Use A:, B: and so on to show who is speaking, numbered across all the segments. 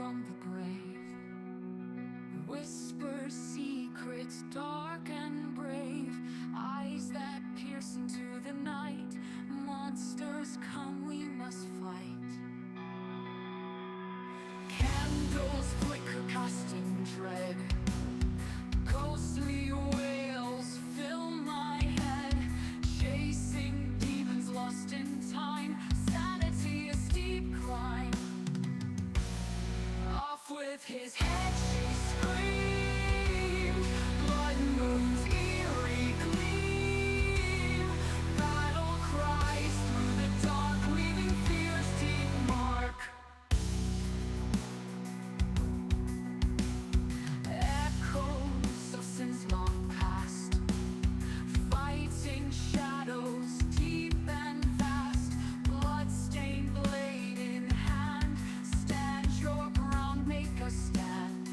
A: from the grave, whisper secrets dark and brave, eyes that pierce into the night. Monsters come, we must fight. Candles flicker, casting dread. Ghostly wails fill my head, chasing demons lost in time. Sanity a steep climb. Off with his head, she screamed. Blood moon's eerie gleam. Battle cries through the dark, leaving fear's deep mark. Echoes of sins long past, fighting shadows deep and vast. Blood-stained blade in hand, stand your ground, make a stand.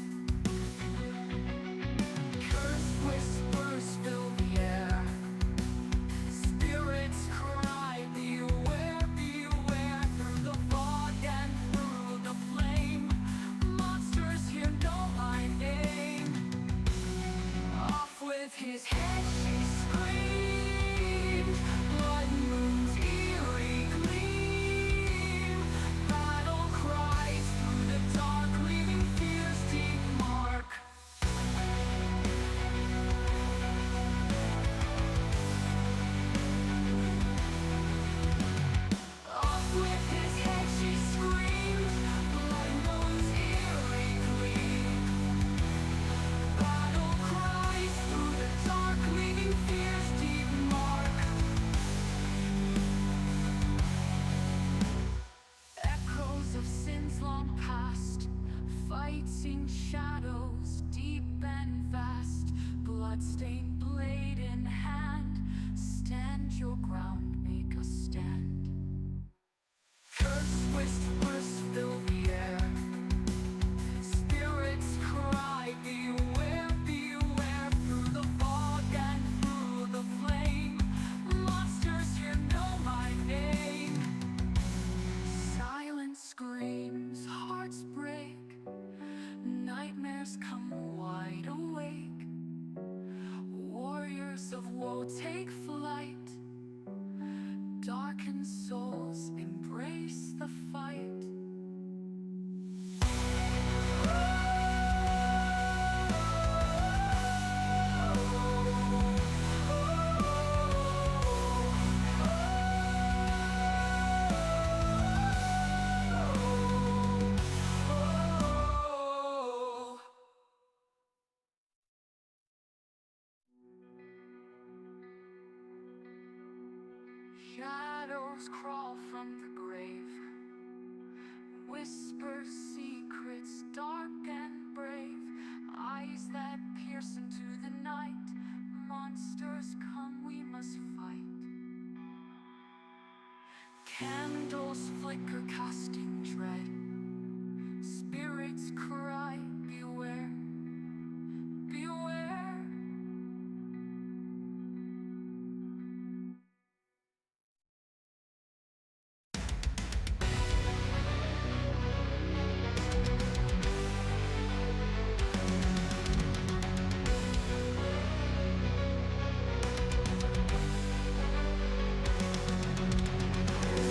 A: Cursed whispers fill the air, spirits cry, beware, beware. Through the fog and through the flame, monsters here know my name. Off with his head, she screamed. Blood moon's eerie gleam. Battle cries through the dark, leaving fear's deep mark. Off with his head, she screamed. Blood moon's eerie gleam. Battle cries through the dark, leaving fear's deep mark. Echoes of sins long past, fighting shadows deep and vast. Bloodstained blade in hand, stand your ground, make a stand. Cursed whispers fill the air, spirits cry, beware, beware. Through the fog and through the flame, monsters here know my name. Silence screams, hearts break, nightmares come wide awake. Warriors of woe take flight, darkened souls embrace the fight. Shadows crawl from the grave, whisper secrets dark and brave, eyes that pierce into the night. Monsters come, we must fight. Candles flicker, casting dread. Spirits cry, beware, beware.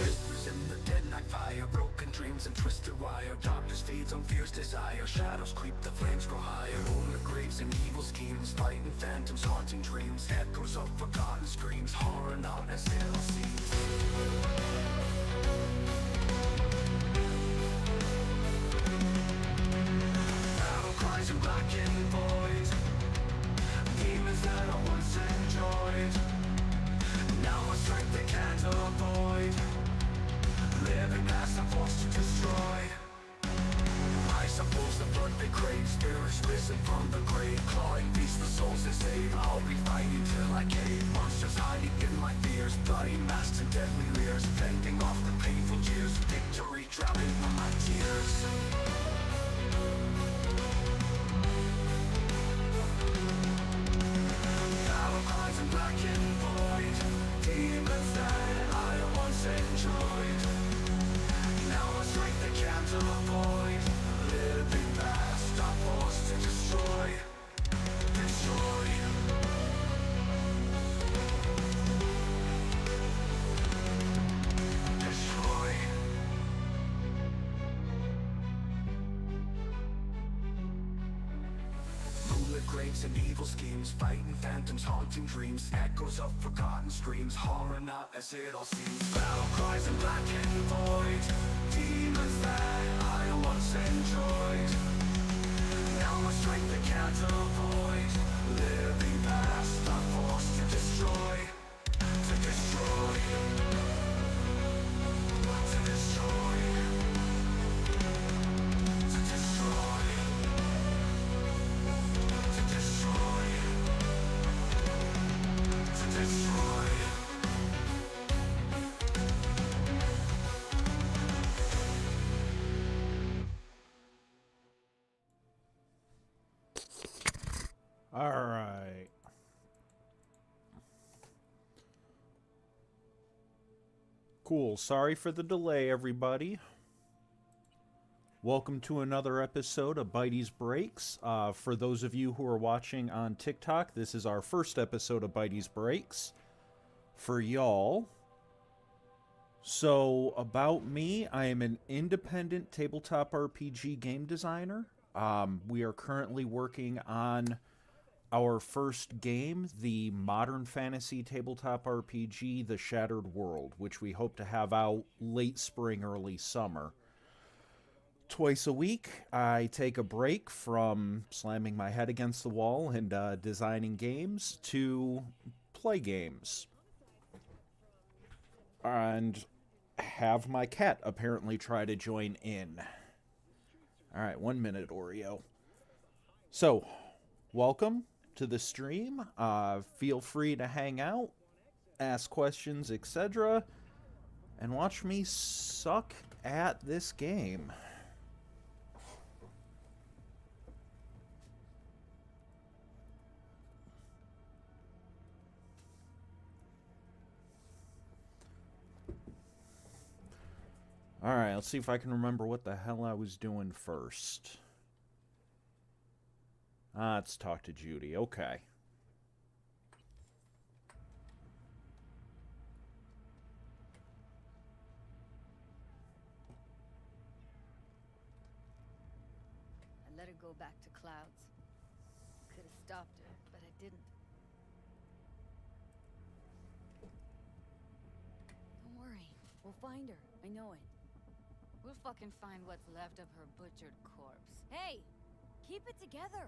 B: Whispers in the dead night fire, broken dreams and twisted wire. Darkness feeds on fear's desire, shadows creep, the flames grow higher. Owner graves and evil schemes, fighting phantoms, haunting dreams. Echoes of forgotten screams, horror not as hell seems. Battle cries in black and void, demons that I once enjoyed, now a strength they can't avoid. Living past, I'm forced to destroy. I suppose the blood they crave, spirits risen from the grave, clawing beasts the souls they save. I'll be fighting till I cave, monsters hiding in my fears, bloody masks and deadly leers, fending off the painful jeers. Victory drowning in my tears. Battle cries in black and void, demons that I once enjoyed, now a strength they can't avoid. Live breaks and evil schemes, fighting phantoms, haunting dreams, echoes of forgotten screams, horror not as it all seems. Battle cries in black and void, demons that I once enjoyed. Now my strength they can't avoid, living past I'm forced to destroy. To destroy. To destroy. To destroy. To destroy. To destroy.
C: All right. Cool. Sorry for the delay, everybody. Welcome to another episode of Bitey's Breaks. For those of you who are watching on TikTok, this is our first episode of Bitey's Breaks for y'all. So, about me, I am an independent tabletop RPG game designer. We are currently working on our first game, the modern fantasy tabletop RPG, The Shattered World, which we hope to have out late spring, early summer. Twice a week, I take a break from slamming my head against the wall and designing games to play games. And have my cat apparently try to join in. Alright, 1 minute, Oreo. So, welcome to the stream. Feel free to hang out, ask questions, etc. And watch me suck at this game. Alright, let's see if I can remember what the hell I was doing first. Let's talk to Judy. Okay.
D: I let her go back to Clouds. Could have stopped her, but I didn't. Don't worry. We'll find her. I know it. We'll fucking find what's left of her butchered corpse. Hey! Keep it together!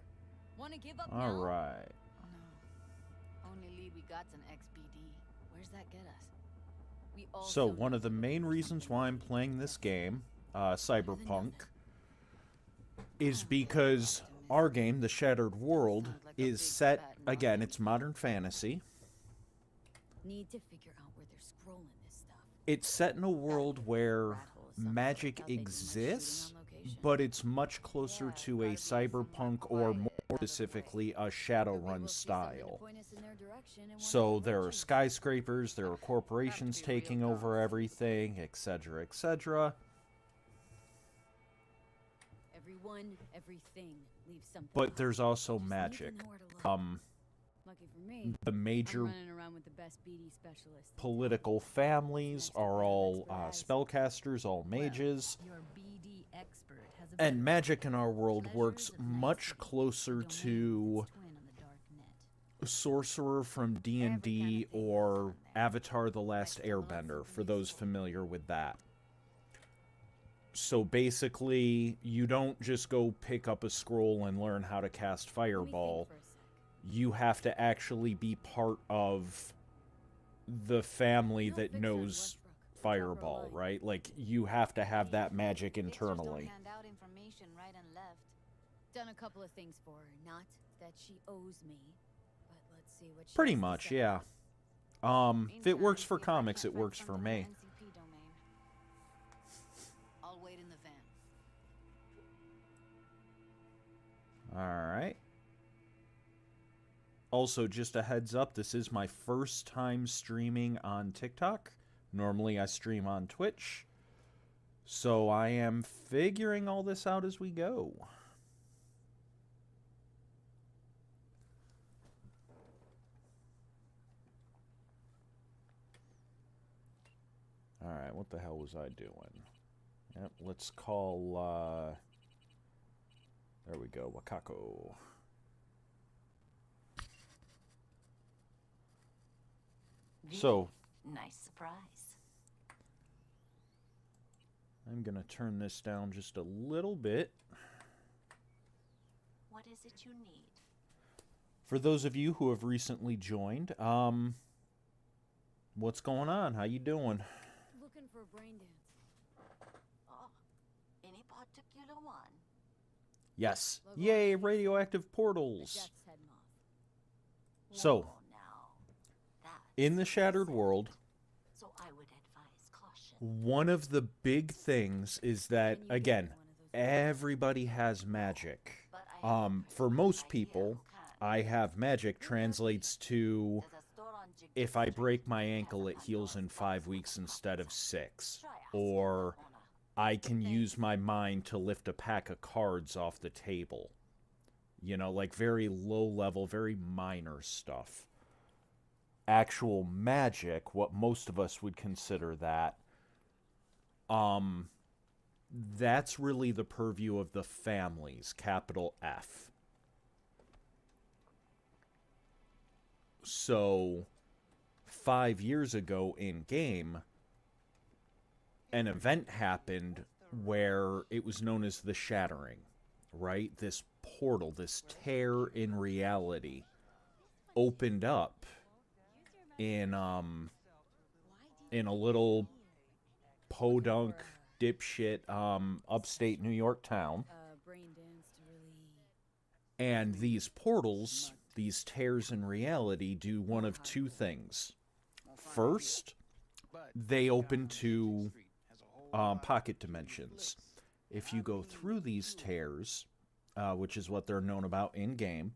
D: Wanna give up now?
C: Alright.
D: No. Only lead we got's an XBD. Where's that get us? We all
C: So, one of the main reasons why I'm playing this game, Cyberpunk, is because our game, The Shattered World, is set, again, it's modern fantasy.
D: Need to figure out where they're scrolling this stuff.
C: It's set in a world where magic exists, but it's much closer to a cyberpunk or more specifically a Shadowrun style. So there are skyscrapers, there are corporations taking over everything, etc., etc.
D: Everyone, everything leaves something.
C: But there's also magic.
D: Lucky for me,
C: The major
D: I'm running around with the best BD specialist.
C: political families are all spellcasters, all mages.
D: Your BD expert has a
C: And magic in our world works much closer to Sorcerer from D&D or Avatar: The Last Airbender, for those familiar with that. So basically, you don't just go pick up a scroll and learn how to cast Fireball. You have to actually be part of the family that knows Fireball, right? Like, you have to have that magic internally.
D: Hand out information right and left. Done a couple of things for her. Not that she owes me, but let's see what she
C: Pretty
D: has to
C: much,
D: say.
C: yeah. If it works for comics, it works for me.
D: I'll wait in the van.
C: Alright. Also, just a heads up, this is my first time streaming on TikTok. Normally I stream on Twitch. So I am figuring all this out as we go. Alright, what the hell was I doing? Yep, let's call, there we go, Wakako. So,
E: Nice surprise.
C: I'm going to turn this down just a little bit.
E: What is it you need?
C: For those of you who have recently joined, what's going on? How you doing?
D: Looking for a brain dance.
E: Oh, any particular one?
C: Yes. Yay, radioactive portals.
D: Death's head moth.
C: So,
E: Oh, now. That's
C: in the Shattered World,
E: so I would advise caution.
C: one of the big things is that, again, everybody has magic. For most people, I have magic translates to
E: There's a store on Jig
C: if I
E: Street.
C: break my ankle, it heals in 5 weeks instead of 6. Or I can use my mind to lift a pack of cards off the table. You know, like very low level, very minor stuff. Actual magic, what most of us would consider that, that's really the purview of the families, capital F. So, 5 years ago in game, an event happened where it was known as the Shattering, right? This portal, this tear in reality, opened up in a little podunk dipshit upstate New York town.
D: Brain dance to relieve.
C: And these portals, these tears in reality, do one of two things. First, they open to pocket dimensions. If you go through these tears, which is what they're known about in-game,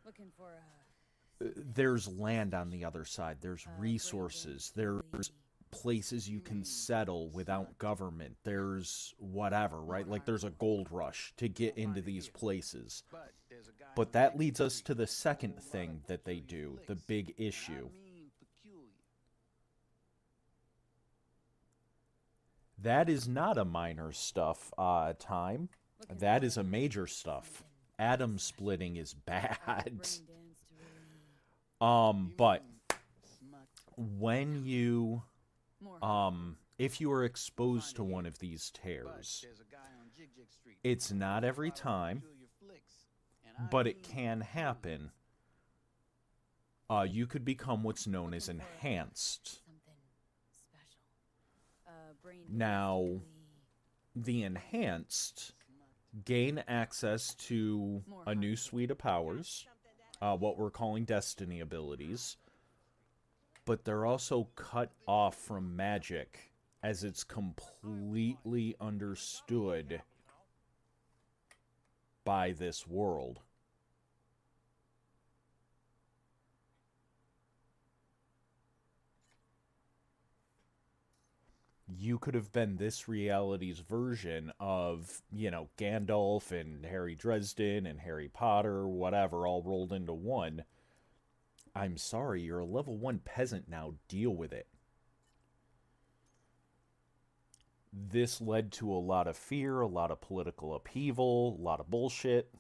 D: Looking for a
C: there's land on the other side. There's resources. There's places you can settle without government. There's whatever, right? Like there's a gold rush to get into these places. But that leads us to the second thing that they do, the big issue. That is not a minor stuff, time. That is a major stuff. Atom splitting is bad.
D: brain dance to relieve.
C: But when you,
D: More.
C: if you are exposed to one of these tears, it's not every time, but it can happen. You could become what's known as enhanced.
D: Something special. Brain dance
C: Now,
D: to relieve.
C: the enhanced gain access to a new suite of powers, what we're calling destiny abilities, but they're also cut off from magic as it's completely understood by this world. You could have been this reality's version of, you know, Gandalf and Harry Dresden and Harry Potter, whatever, all rolled into one. I'm sorry, you're a level 1 peasant now. Deal with it. This led to a lot of fear, a lot of political upheaval, a lot of bullshit.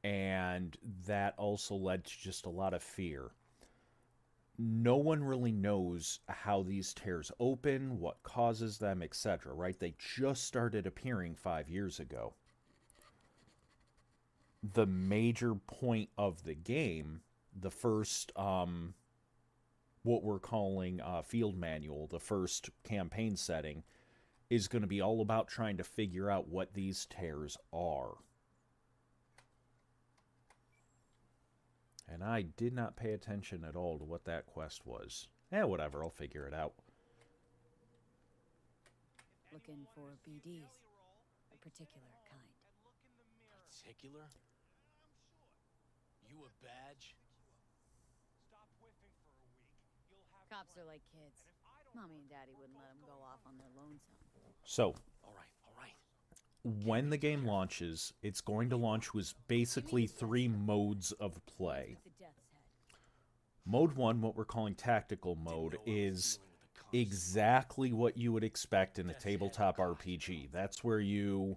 C: And that also led to just a lot of fear. No one really knows how these tears open, what causes them, etc., right? They just started appearing 5 years ago. The major point of the game, the first, what we're calling field manual, the first campaign setting, is going to be all about trying to figure out what these tears are. And I did not pay attention at all to what that quest was. Whatever, I'll figure it out.
D: Looking for BDs. A particular kind.
B: Particular? You a badge?
D: Cops are like kids. Mommy and Daddy wouldn't let them go off on their lonesome.
C: So,
B: All right.
C: when the game launches, it's going to launch with basically 3 modes of play.
D: With the death's head.
C: Mode 1, what we're calling tactical mode, is exactly what you would expect in a tabletop RPG. That's where you,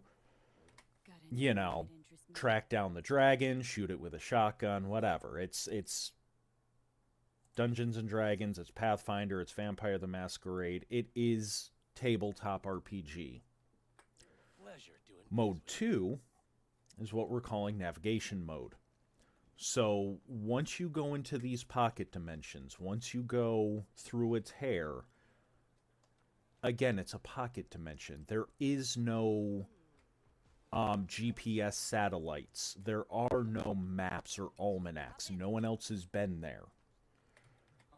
D: Got
C: you
D: anything
C: know,
D: that interests me?
C: track down the dragon, shoot it with a shotgun, whatever. It's Dungeons and Dragons, it's Pathfinder, it's Vampire the Masquerade. It is tabletop RPG.
B: Pleasure doing
C: Mode 2 is what we're calling navigation mode. So once you go into these pocket dimensions, once you go through a tear, again, it's a pocket dimension. There is no GPS satellites. There are no maps or almanacs. No one else has been there.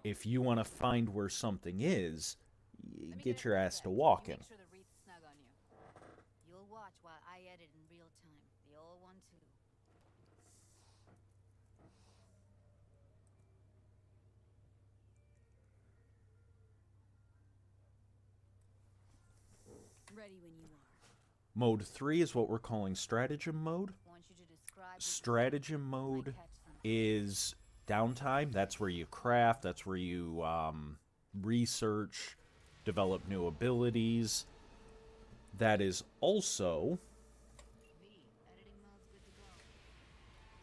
C: If you want to find where something is, you get your ass to walking.
D: Make sure the wreath's snug on you. You'll watch while I edit in real time. The old one too. Ready when you are.
C: Mode 3 is what we're calling stratagem mode.
D: Want you to describe.
C: Stratagem mode is downtime. That's where you craft, that's where you research, develop new abilities. That is also
D: Editing mode's good to go.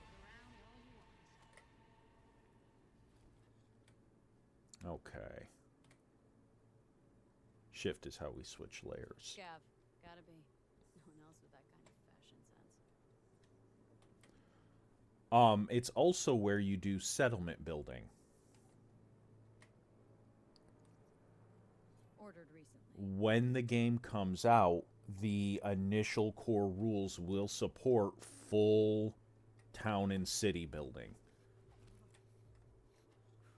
D: Look around all you want.
C: okay. Shift is how we switch layers.
D: Gav, gotta be. No one else with that kind of fashion sense.
C: It's also where you do settlement building.
D: Ordered recently.
C: When the game comes out, the initial core rules will support full town and city building.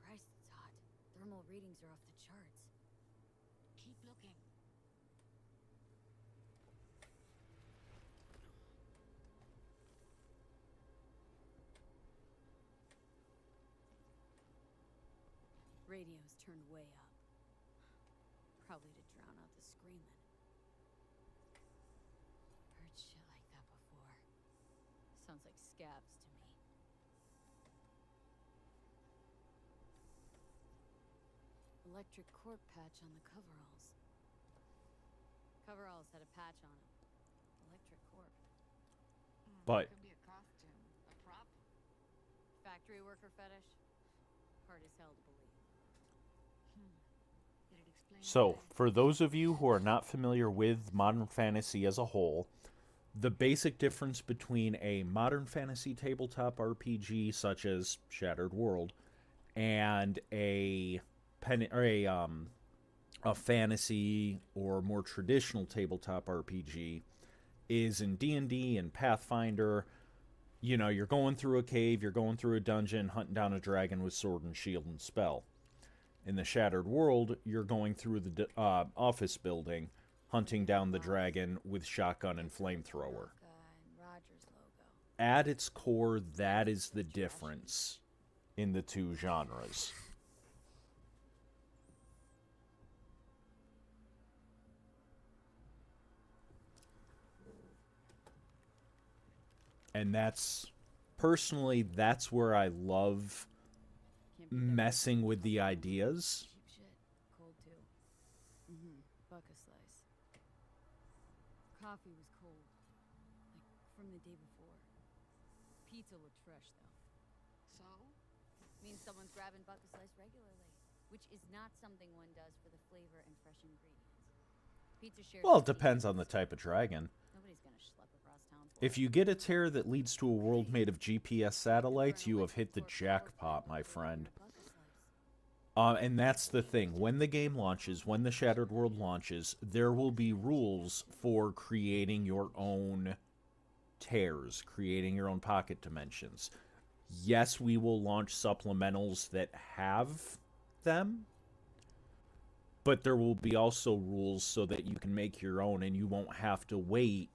D: Christ, it's hot. Thermal readings are off the charts.
E: Keep looking.
D: Radio's turned way up. Probably to drown out the screaming. Heard shit like that before. Sounds like scabs to me. Electric corp patch on the coveralls. Coveralls had a patch on it. Electric corp.
C: But
E: Could be a costume, a prop.
D: Factory worker fetish? Hard as hell to believe.
E: Did it explain?
C: so, for those of you who are not familiar with modern fantasy as a whole, the basic difference between a modern fantasy tabletop RPG such as Shattered World and a fantasy or more traditional tabletop RPG is in D&D and Pathfinder, you know, you're going through a cave, you're going through a dungeon, hunting down a dragon with sword and shield and spell. In the Shattered World, you're going through the office building, hunting down the dragon with shotgun and flamethrower.
D: And Rogers logo.
C: At its core, that is the difference in the two genres. And that's, personally, that's where I love
D: Can't beat that
C: messing with the ideas.
D: cheap shit. Cold too. Buck a slice. Coffee was cold. Like from the day before. Pizza looked fresh though.
E: So?
D: Means someone's grabbing buck a slice regularly. Which is not something one does for the flavor and fresh ingredients. Pizza shares.
C: Well, it depends on the type of dragon.
D: Nobody's gonna schlep across town for
C: If
D: it.
C: you get a tear that leads to a world made of GPS satellites, you have hit the jackpot, my friend.
D: Buck a slice.
C: And that's the thing. When the game launches, when the Shattered World launches, there will be rules for creating your own tears, creating your own pocket dimensions. Yes, we will launch supplementals that have them, but there will be also rules so that you can make your own and you won't have to wait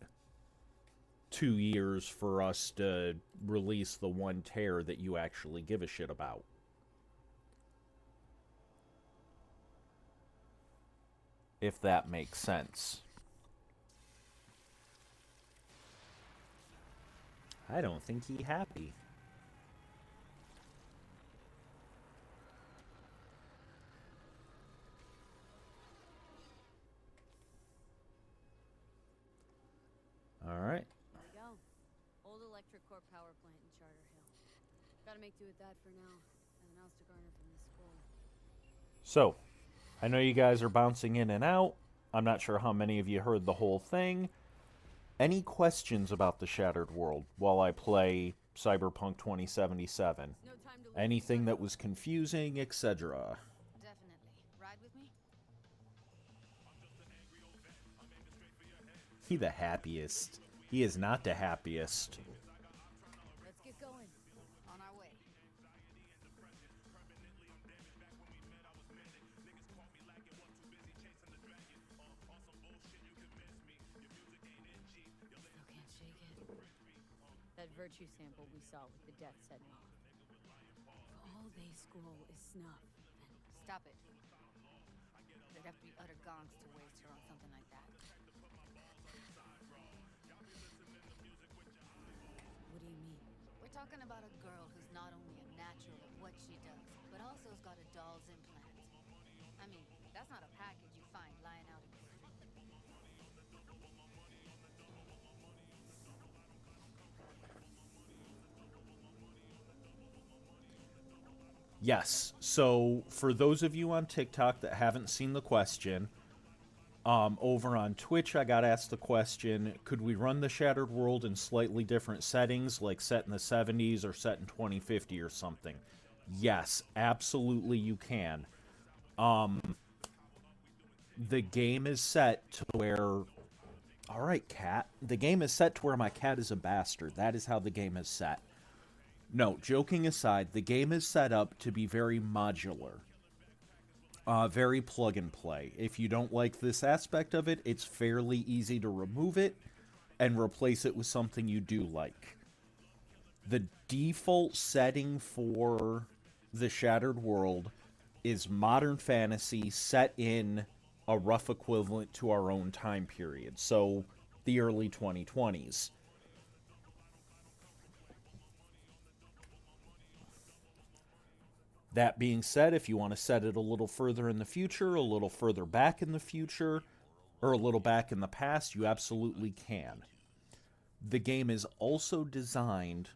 C: 2 years for us to release the one tear that you actually give a shit about. If that makes sense. I don't think he happy.
D: electric core power plant in Charter Hill. Gotta make do with that for now. Nothing else to garner from the school.
C: So, I know you guys are bouncing in and out. I'm not sure how many of you heard the whole thing. Any questions about the Shattered World while I play Cyberpunk 2077?
D: No time to lose.
C: Anything that was confusing, etc.
D: Definitely. Ride with me?
C: He the happiest. He is not the happiest.
D: Let's get going.
E: On our way.
D: Still can't shake it. That virtue sample we saw with the death set me off. If all they school is snuff, then
E: Stop it. They'd have to be utter gonks to waste her on something like that.
D: what do you mean?
E: We're talking about a girl who's not only a natural at what she does, but also has got a doll's implant. I mean, that's not a package you find lying out in the street.
C: Yes. So, for those of you on TikTok that haven't seen the question, over on Twitch, I got asked the question, could we run the Shattered World in slightly different settings, like set in the 70s or set in 2050 or something? Yes, absolutely you can. The game is set to where... Alright, cat. The game is set to where my cat is a bastard. That is how the game is set. No, joking aside, the game is set up to be very modular. Very plug and play. If you don't like this aspect of it, it's fairly easy to remove it and replace it with something you do like. The default setting for the Shattered World is modern fantasy set in a rough equivalent to our own time period. So, the early 2020s. That being said, if you want to set it a little further in the future, a little further back in the future, or a little back in the past, you absolutely can. The game is also designed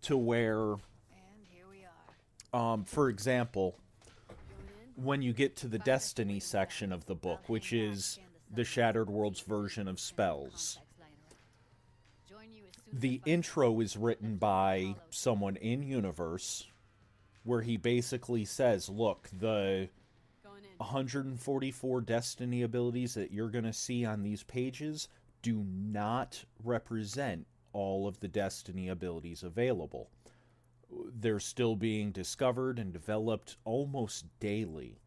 C: to where,
E: And here we are.
C: for example, when you get to the Destiny section of the book, which is the Shattered World's version of spells,
E: Join you as soon as
C: the intro is written by someone in-universe, where he basically says, look, the
D: Going in.
C: 144 Destiny abilities that you're going to see on these pages do not represent all of the Destiny abilities available. They're still being discovered and developed almost daily.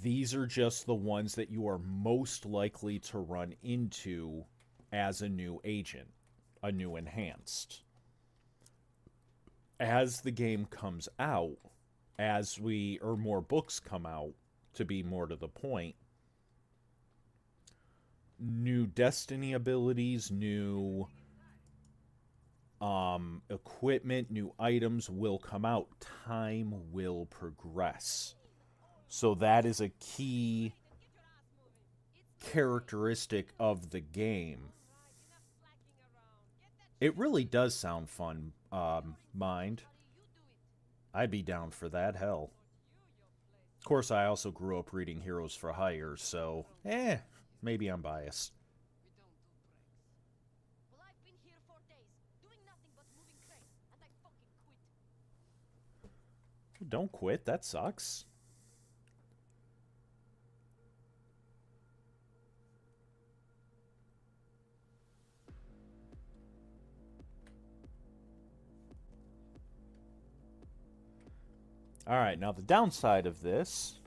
C: These are just the ones that you are most likely to run into as a new agent, a new enhanced. As the game comes out, or more books come out, to be more to the point, new Destiny abilities, new equipment, new items will come out. Time will progress. So that is a key characteristic of the game. It really does sound fun, Mind. I'd be down for that, hell. Of course, I also grew up reading Heroes for Hire, so, maybe I'm biased.
E: Well, I've been here 4 days, doing nothing but moving crates, and I fucking quit.
C: Don't quit, that sucks. Alright, now the downside of this...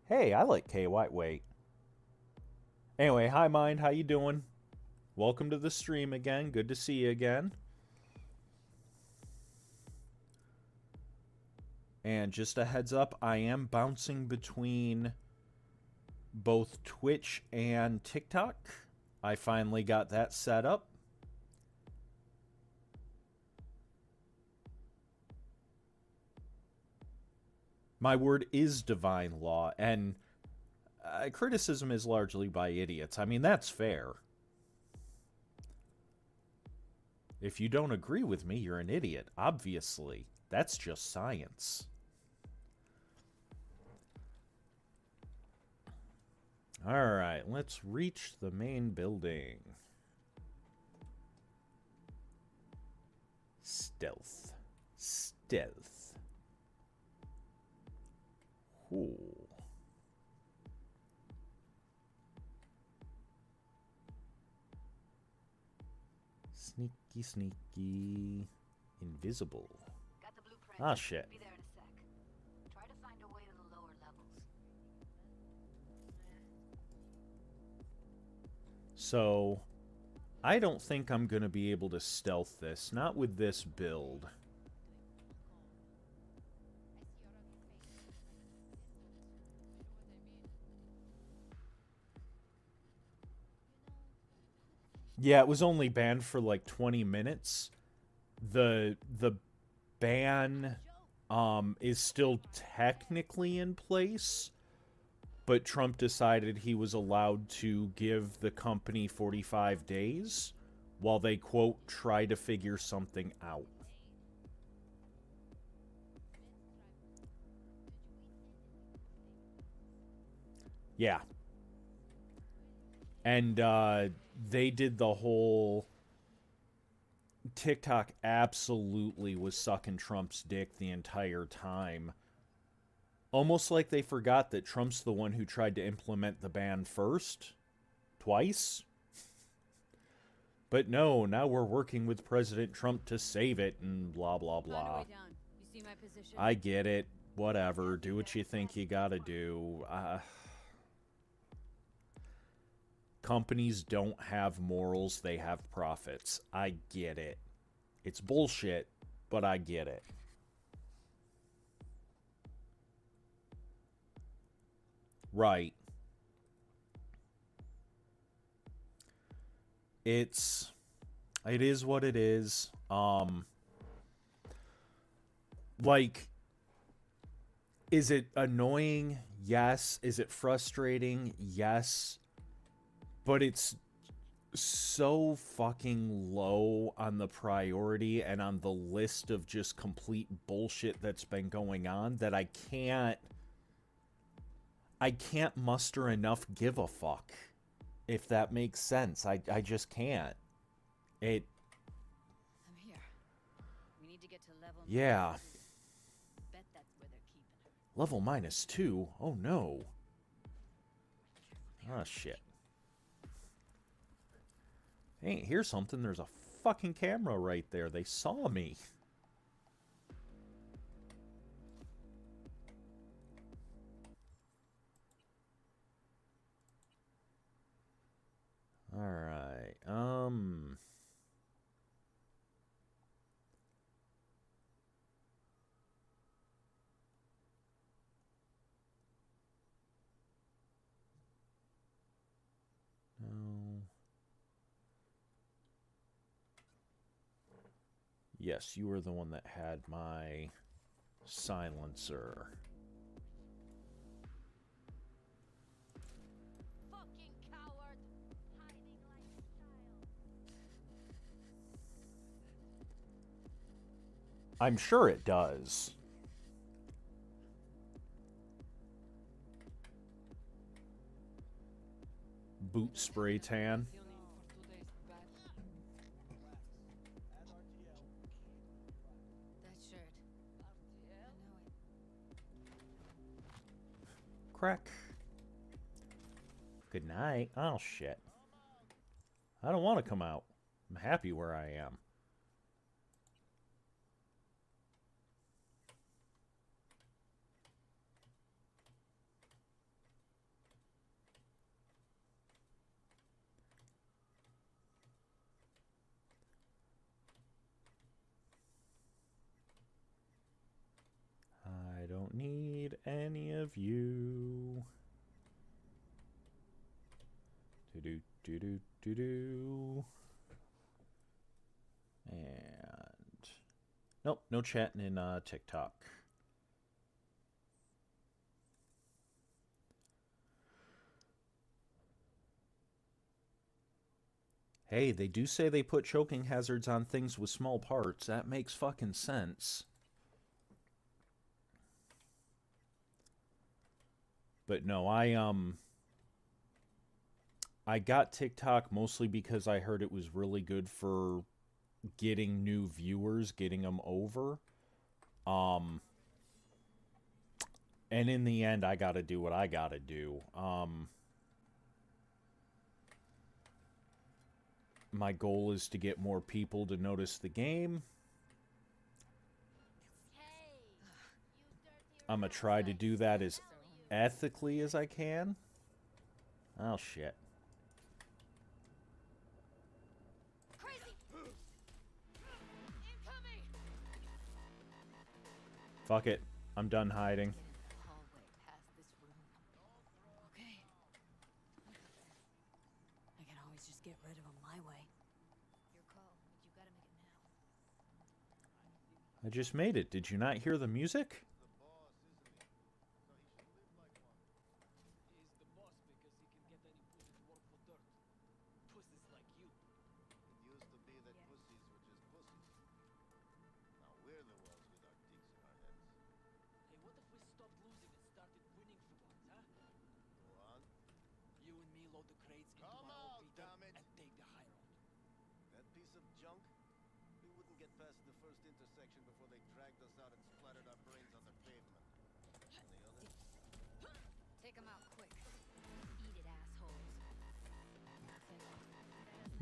C: Hey, I like Kay Whiteweight. Anyway, hi Mind, how you doing? Welcome to the stream again, good to see you again. And just a heads up, I am bouncing between both Twitch and TikTok. I finally got that set up. My word is divine law, and criticism is largely by idiots. I mean, that's fair. If you don't agree with me, you're an idiot. Obviously. That's just science. Alright, let's reach the main building. Stealth. Stealth. Ooh. Sneaky, sneaky. Invisible.
E: Got the blueprint.
C: Ah, shit.
E: Be there in a sec. Try to find a way to the lower levels.
C: So, I don't think I'm going to be able to stealth this. Not with this build. Yeah, it was only banned for like 20 minutes. The ban is still technically in place, but Trump decided he was allowed to give the company 45 days while they, quote, try to figure something out. Yeah. And they did the whole... TikTok absolutely was sucking Trump's dick the entire time. Almost like they forgot that Trump's the one who tried to implement the ban first. Twice. But no, now we're working with President Trump to save it and blah, blah, blah.
D: You see my position?
C: I get it. Whatever. Do what you think you gotta do. Companies don't have morals, they have profits. I get it. It's bullshit, but I get it. Right. It is what it is. Like, is it annoying? Yes. Is it frustrating? Yes. But it's so fucking low on the priority and on the list of just complete bullshit that's been going on that I can't muster enough give a fuck, if that makes sense. I just can't.
D: I'm here. We need to get to level.
C: Yeah.
D: Bet that's where they're keeping her.
C: Level -2? Oh no. Ah, shit. Hey, here's something. There's a fucking camera right there. They saw me. Alright, no. Yes, you were the one that had my silencer.
E: Fucking coward! Hiding like a child.
C: I'm sure it does. Boot spray tan.
E: That shirt. I know it.
C: Crack. Good night. Oh, shit. I don't want to come out. I'm happy where I am. I don't need any of you. Do. And nope, no chatting in TikTok. Hey, they do say they put choking hazards on things with small parts. That makes fucking sense. But no, I got TikTok mostly because I heard it was really good for getting new viewers, getting them over. Um, and in the end, I got to do what I got to do. My goal is to get more people to notice the game. I'm going to try to do that as ethically as I can. Oh, shit. Fuck it. I'm done hiding.
D: Okay. I can always just get rid of them my way.
E: Your call, but you gotta make it now.
C: I just made it. Did you not hear the music?
B: He's the boss because he can get any pussy to work for dirt. Pussies like you.
F: It used to be that pussies were just pussies. Now we're the ones with our dicks in our heads.
B: Hey, what if we stopped losing and started winning for once, huh?
F: Go on.
B: You and me load the crates into
F: Come
B: my
F: out,
B: old beater
F: damn it.
B: and take the high road.
F: That piece of junk? We wouldn't get past the first intersection before they dragged us out and splattered our brains on the pavement. And the other?
E: Take them out quick. Eat it, assholes.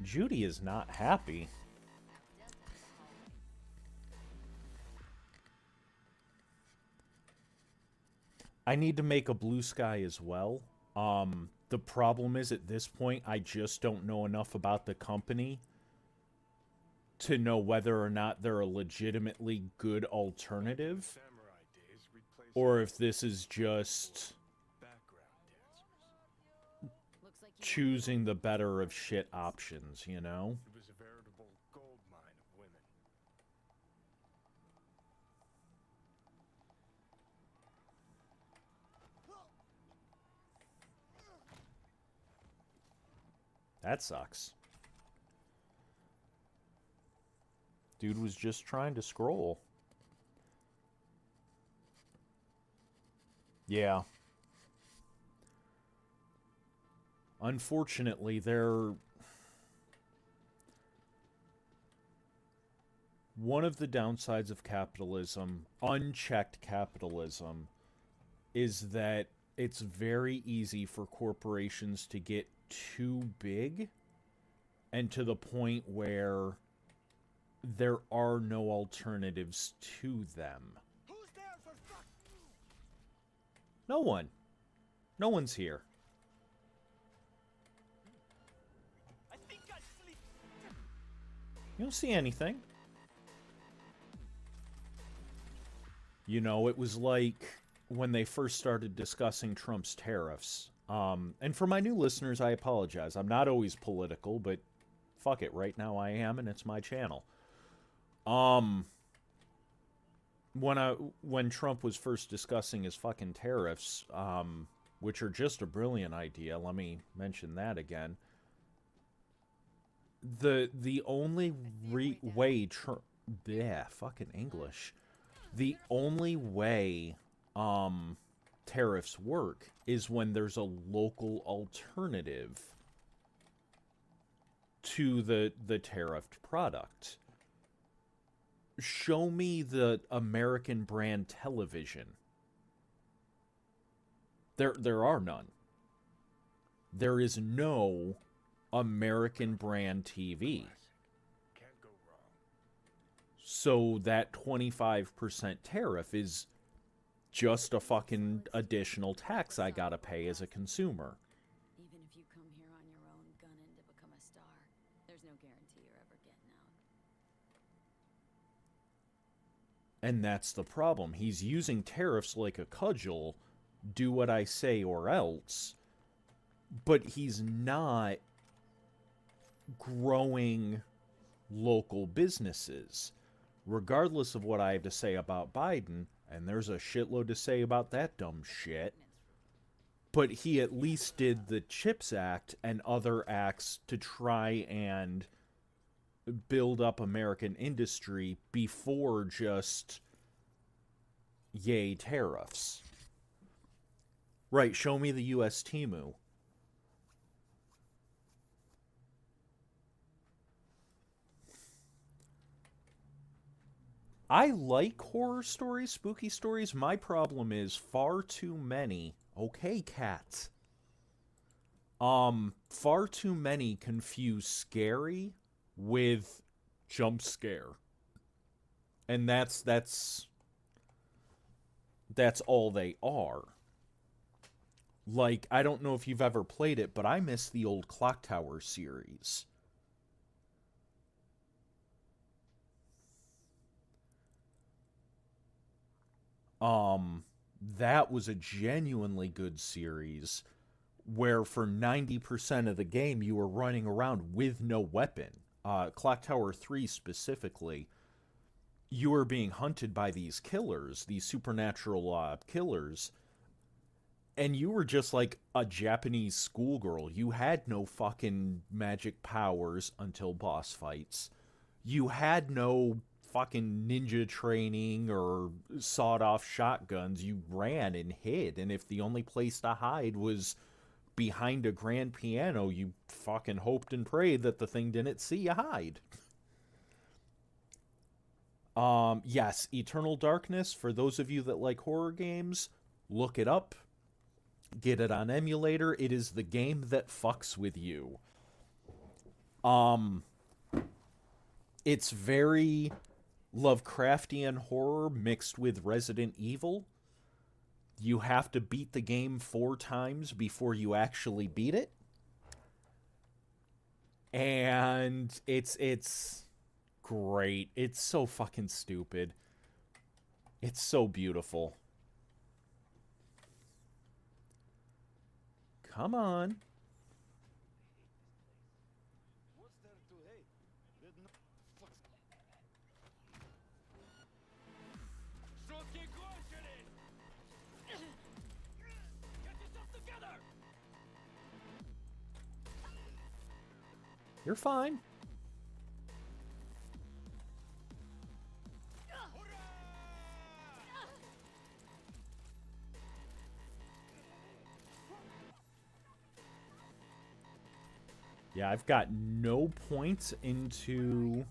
C: Judy is not happy. I need to make a blue sky as well. The problem is at this point, I just don't know enough about the company to know whether or not they're a legitimately good alternative,
G: Samurai days, we'd play
C: or if this is just
G: background dancers.
D: Looks like you
C: choosing the better of shit options, you know?
G: It was a veritable gold mine of women.
C: That sucks. Dude was just trying to scroll. Yeah. Unfortunately, one of the downsides of capitalism, unchecked capitalism, is that it's very easy for corporations to get too big and to the point where there are no alternatives to them.
B: Who's there for fuck?
C: No one. No one's here.
B: I think I sleep.
C: You don't see anything. You know, it was like when they first started discussing Trump's tariffs. And for my new listeners, I apologize. I'm not always political, but fuck it. Right now I am, and it's my channel. When Trump was first discussing his fucking tariffs, which are just a brilliant idea, let me mention that again. The only way fucking English. The only way tariffs work is when there's a local alternative to the tariffed product. Show me the American brand television. There are none. There is no American brand TV.
G: Can't go wrong.
C: So that 25% tariff is just a fucking additional tax I gotta pay as a consumer.
D: Even if you come here on your own, gunning to become a star, there's no guarantee you're ever getting out.
C: And that's the problem. He's using tariffs like a cudgel. Do what I say or else. But he's not growing local businesses. Regardless of what I have to say about Biden, and there's a shitload to say about that dumb shit, but he at least did the CHIPS Act and other acts to try and build up American industry before just yay tariffs. Right, show me the US Timu. I like horror stories, spooky stories. My problem is far too many. Okay, cat. Far too many confuse scary with jump scare. And that's all they are. Like, I don't know if you've ever played it, but I miss the old Clock Tower series. That was a genuinely good series where for 90% of the game you were running around with no weapon. Clock Tower 3 specifically, you were being hunted by these killers, these supernatural killers, and you were just like a Japanese schoolgirl. You had no fucking magic powers until boss fights. You had no fucking ninja training or sawed off shotguns. You ran and hid, and if the only place to hide was behind a grand piano, you fucking hoped and prayed that the thing didn't see you hide. Yes, Eternal Darkness, for those of you that like horror games, look it up. Get it on emulator. It is the game that fucks with you. It's very Lovecraftian horror mixed with Resident Evil. You have to beat the game 4 times before you actually beat it. And it's great. It's so fucking stupid. It's so beautiful. Come on.
F: What's there to hate? There's no
B: Жуткий конченый! Get yourself together!
C: You're fine. Yeah, I've got no points into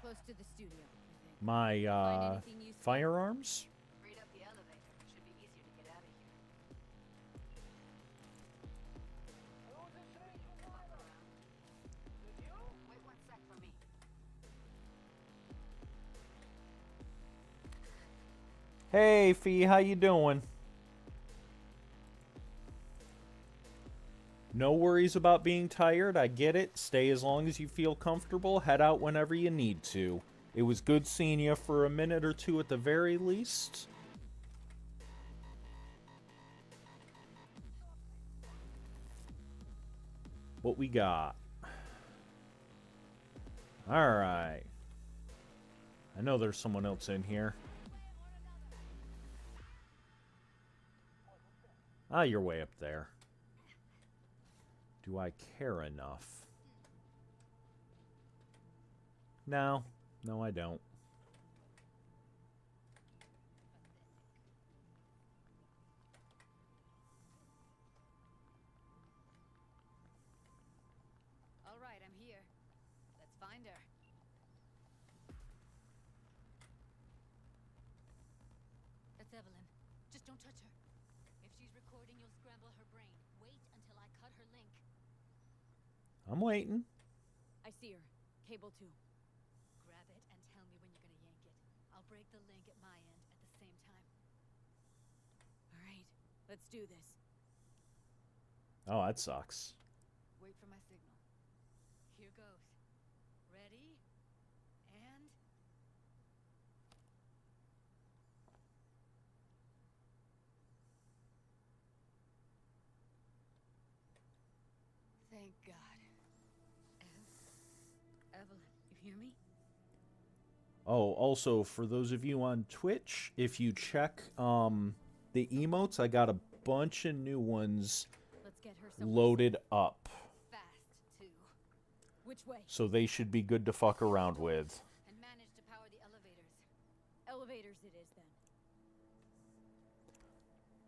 D: Close to the studio. I think.
C: my
D: Find anything useful?
C: firearms.
E: Read up the elevator. Should be easier to get out of here. Wait one sec for me.
C: Hey, Fee, how you doing? No worries about being tired. I get it. Stay as long as you feel comfortable. Head out whenever you need to. It was good seeing you for a minute or two at the very least. What we got? Alright. I know there's someone else in here. Ah, you're way up there. Do I care enough? No. No, I don't.
E: All right, I'm here. Let's find her. That's Evelyn. Just don't touch her. If she's recording, you'll scramble her brain. Wait until I cut her link.
C: I'm waiting.
D: I see her. Cable 2.
E: Grab it and tell me when you're gonna yank it. I'll break the link at my end at the same time.
D: All right, let's do this.
C: Oh, that sucks.
E: Wait for my signal. Here goes. Ready? And... Thank God. Evelyn, you hear me?
C: Oh, also, for those of you on Twitch, if you check the emotes, I got a bunch of new ones
D: Let's get her somewhere
C: loaded up.
E: Fast, too.
D: Which way?
C: So they should be good to fuck around with.
E: And manage to power the elevators.
D: Elevators it is then.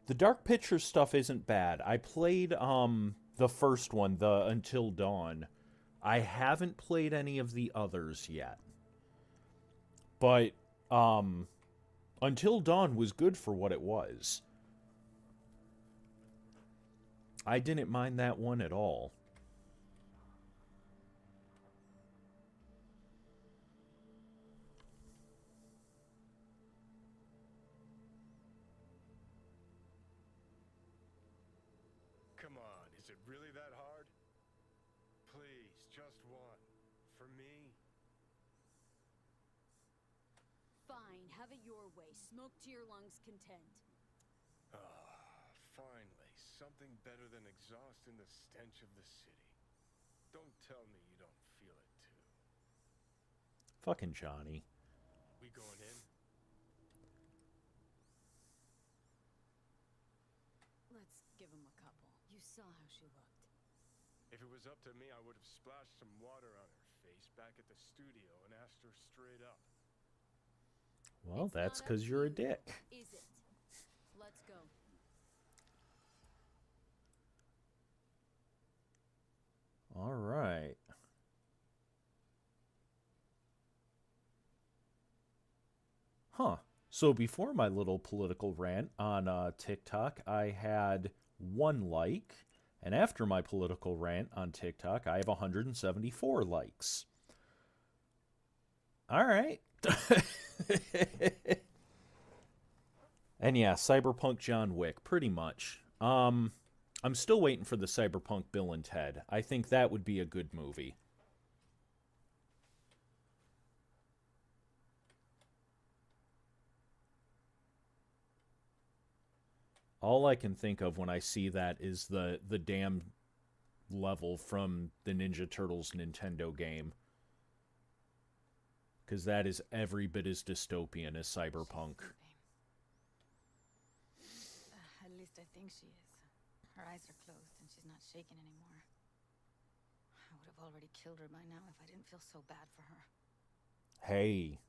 C: The Dark Pictures stuff isn't bad. I played the first one, the Until Dawn. I haven't played any of the others yet. But Until Dawn was good for what it was. I didn't mind that one at all.
G: Come on, is it really that hard? Please, just one. For me?
D: Fine, have it your way. Smoke to your lungs' content.
G: Ah, finally. Something better than exhaust in the stench of the city. Don't tell me you don't feel it, too.
C: Fucking Johnny.
G: We going in?
D: Let's give him a couple. You saw how she looked.
G: If it was up to me, I would have splashed some water on her face back at the studio and asked her straight up.
C: Well,
D: It's
C: that's
D: not up
C: because
D: to
C: you're a
D: you,
C: dick.
D: Is it? Let's go.
C: All right. Huh. So before my little political rant on TikTok, I had 1 like. And after my political rant on TikTok, I have 174 likes. All right. And yeah, Cyberpunk John Wick, pretty much. I'm still waiting for the Cyberpunk Bill and Ted. I think that would be a good movie. All I can think of when I see that is the damn level from the Ninja Turtles Nintendo game. Because that is every bit as dystopian as Cyberpunk.
E: At least I think she is. Her eyes are closed and she's not shaking anymore. I would have already killed her by now if I didn't feel so bad for her.
C: Hey,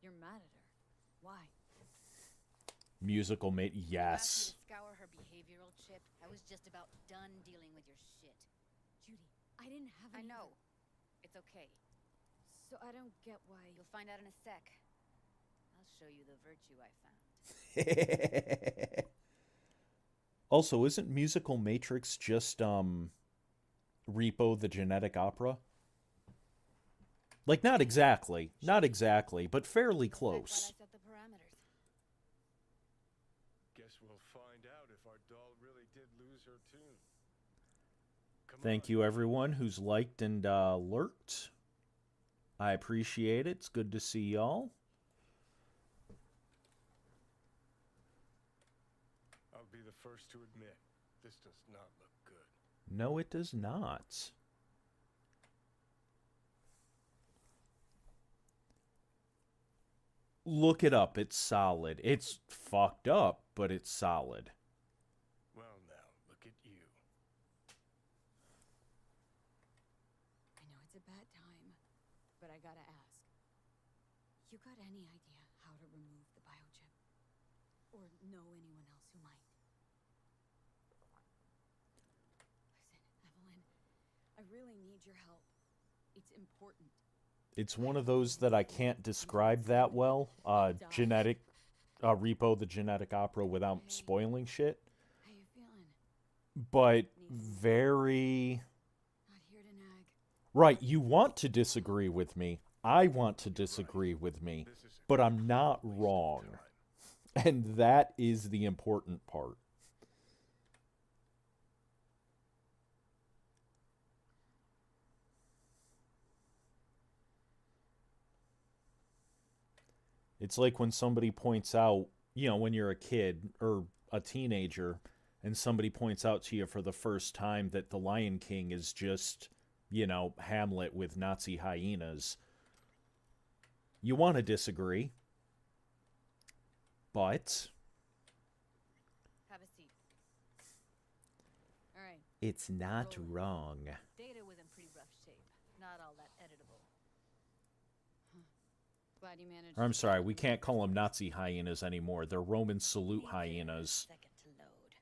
D: You're mad at her. Why?
C: musical mate,
E: You asked
C: yes.
E: me to scour her behavioral chip. I was just about done dealing with your shit.
D: Judy, I didn't have
E: I
D: any...
E: know. It's okay.
D: So I don't get why...
E: You'll find out in a sec. I'll show you the virtue I found.
C: Also, isn't Musical Matrix just Repo the Genetic Opera? Like, not exactly, but fairly
E: While I
C: close.
E: set the parameters.
G: Guess we'll find out if our doll really did lose her tune. Come
C: Thank
G: on.
C: you, everyone who's liked and lurked. I appreciate it. It's good to see y'all.
G: I'll be the first to admit, this does not look good.
C: No, it does not. Look it up. It's solid. It's fucked up, but it's solid.
G: Well now, look at you.
D: I know it's a bad time, but I gotta ask. You got any idea how to remove the biochip? Or know anyone else who might? Listen, Evelyn, I really need your help. It's important.
C: It's one of those that I can't describe that well. Repo the Genetic Opera without spoiling shit.
D: How you feeling?
C: But very...
D: Not here to nag.
C: Right, you want to disagree with me. I want to disagree with me.
G: This is
C: But I'm not
G: waste of
C: wrong.
G: time.
C: And that is the important part. It's like when somebody points out, when you're a kid or a teenager, and somebody points out to you for the first time that The Lion King is just, Hamlet with Nazi hyenas. You want to disagree. But
E: Have a seat.
C: It's not
E: Rolling.
C: wrong.
E: Data was in pretty rough shape. Not all that editable.
D: Glad you managed.
C: I'm
D: to
C: sorry,
D: get
C: we
D: it.
C: can't call them Nazi hyenas anymore. They're Roman salute hyenas.
E: Second to load.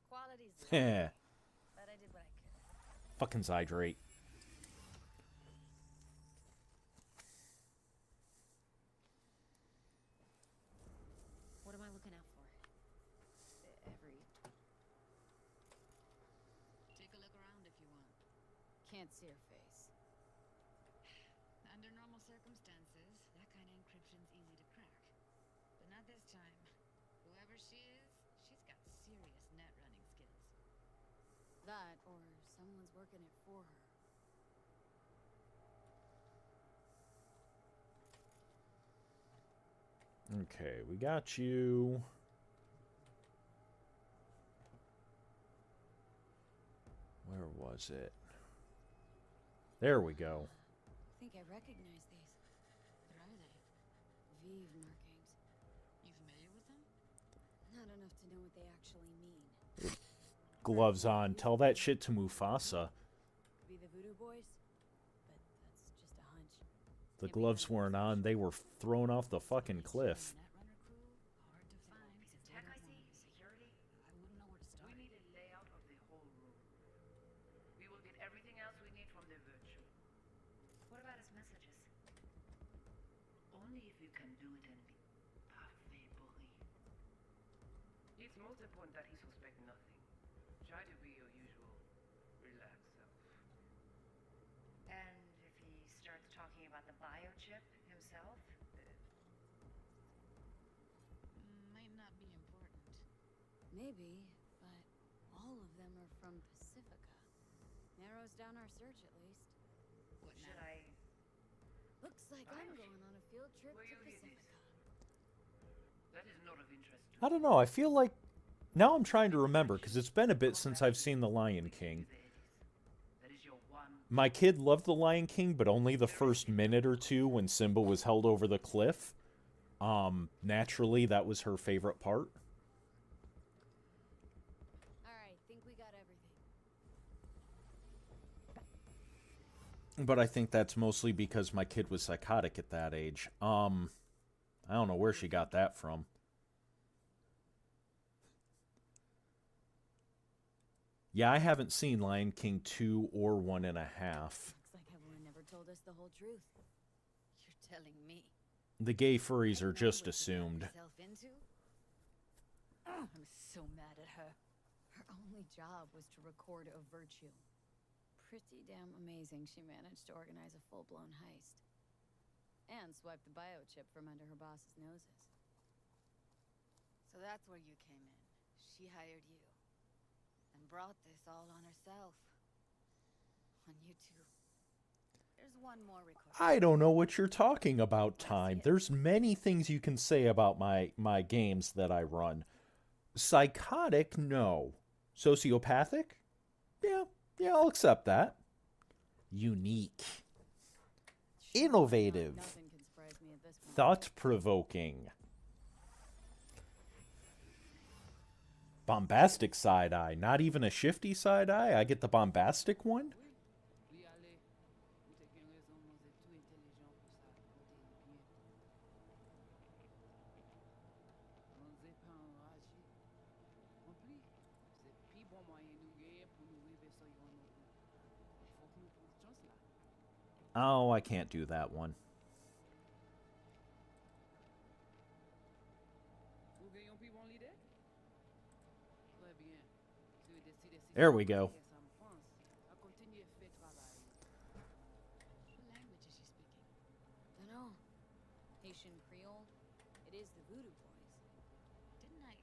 E: Quality's
C: Heh.
E: but I did what I could.
C: Fucking Zydrate.
E: What am I looking out for?
D: Take a look around if you want. Can't see her face.
H: Under normal circumstances, that kind of encryption's easy to crack. But not this time. Whoever she is, she's got serious net running skills.
D: That, or someone's working it for her.
C: Okay, we got you. Where was it? There we go.
D: I think I recognize these.
H: What are they?
D: Vive markings.
H: You familiar with them?
D: Not enough to know what they actually mean.
C: Gloves on. Tell that shit to Mufasa.
D: Could be the voodoo boys, but that's just a hunch.
C: The gloves weren't on. They were thrown off the fucking cliff.
H: Netrunner crew? Hard to find.
I: Piece of tech, I see. Security.
H: I wouldn't know where to start.
I: We need a layout of the whole room. We will get everything else we need from the virtual. What about his messages? Only if you can do it and be parfait pourri. It's most important that he suspect nothing. Try to be your usual relaxed self. And if he starts talking about the biochip himself?
H: Might not be important.
D: Maybe, but all of them are from Pacifica. Narrows down our search at least.
H: What
I: Should
H: now?
I: I...
D: Looks like I'm going on a field trip
I: Where
D: to
I: you hear this?
D: Pacifica.
I: That is not of interest to
C: I don't know. I feel like... Now I'm trying to remember, because it's been a bit since I've seen The Lion King.
I: That is your one...
C: My kid loved The Lion King, but only the first minute or two when Simba was held over the cliff. Naturally, that was her favorite part.
D: Alright, think we got everything.
C: But I think that's mostly because my kid was psychotic at that age. I don't know where she got that from. Yeah, I haven't seen Lion King 2 or 1.5.
D: Looks like Evelyn never told us the whole truth.
E: You're telling me.
C: The gay furries are
E: I know
C: just
E: what you got
C: assumed.
E: yourself into? I'm so mad at her.
D: Her only job was to record a virtue. Pretty damn amazing she managed to organize a full-blown heist. And swipe the biochip from under her boss's noses.
E: So that's where you came in. She hired you. And brought this all on herself. On you two. There's one more request.
C: I don't know what you're talking about, Time. There's many things you can say about my games that I run. Psychotic, no. Sociopathic? Yeah, I'll accept that. Unique. Innovative.
D: Nothing can surprise me at this point.
C: Thought-provoking. Bombastic side-eye. Not even a shifty side-eye? I get the bombastic one?
J: Oui, allez. Ou t'es qu'une raison, moi, c'est tout intelligent pour ça. Côté bien. On sait pas enragé. En plus, c'est plus bon moyen nous gagner pour nous arriver sur yon non plus. Il faut que nous prenions chance là.
C: Oh, I can't do that one.
J: Vous gagnez plus bon l'idée? Très bien. Si vous décidez si
C: There we go.
J: ça me pense, à continuer à faire travail.
H: What language is she speaking?
D: Dunno. Haitian Creole? It is the voodoo boys.
H: Didn't I?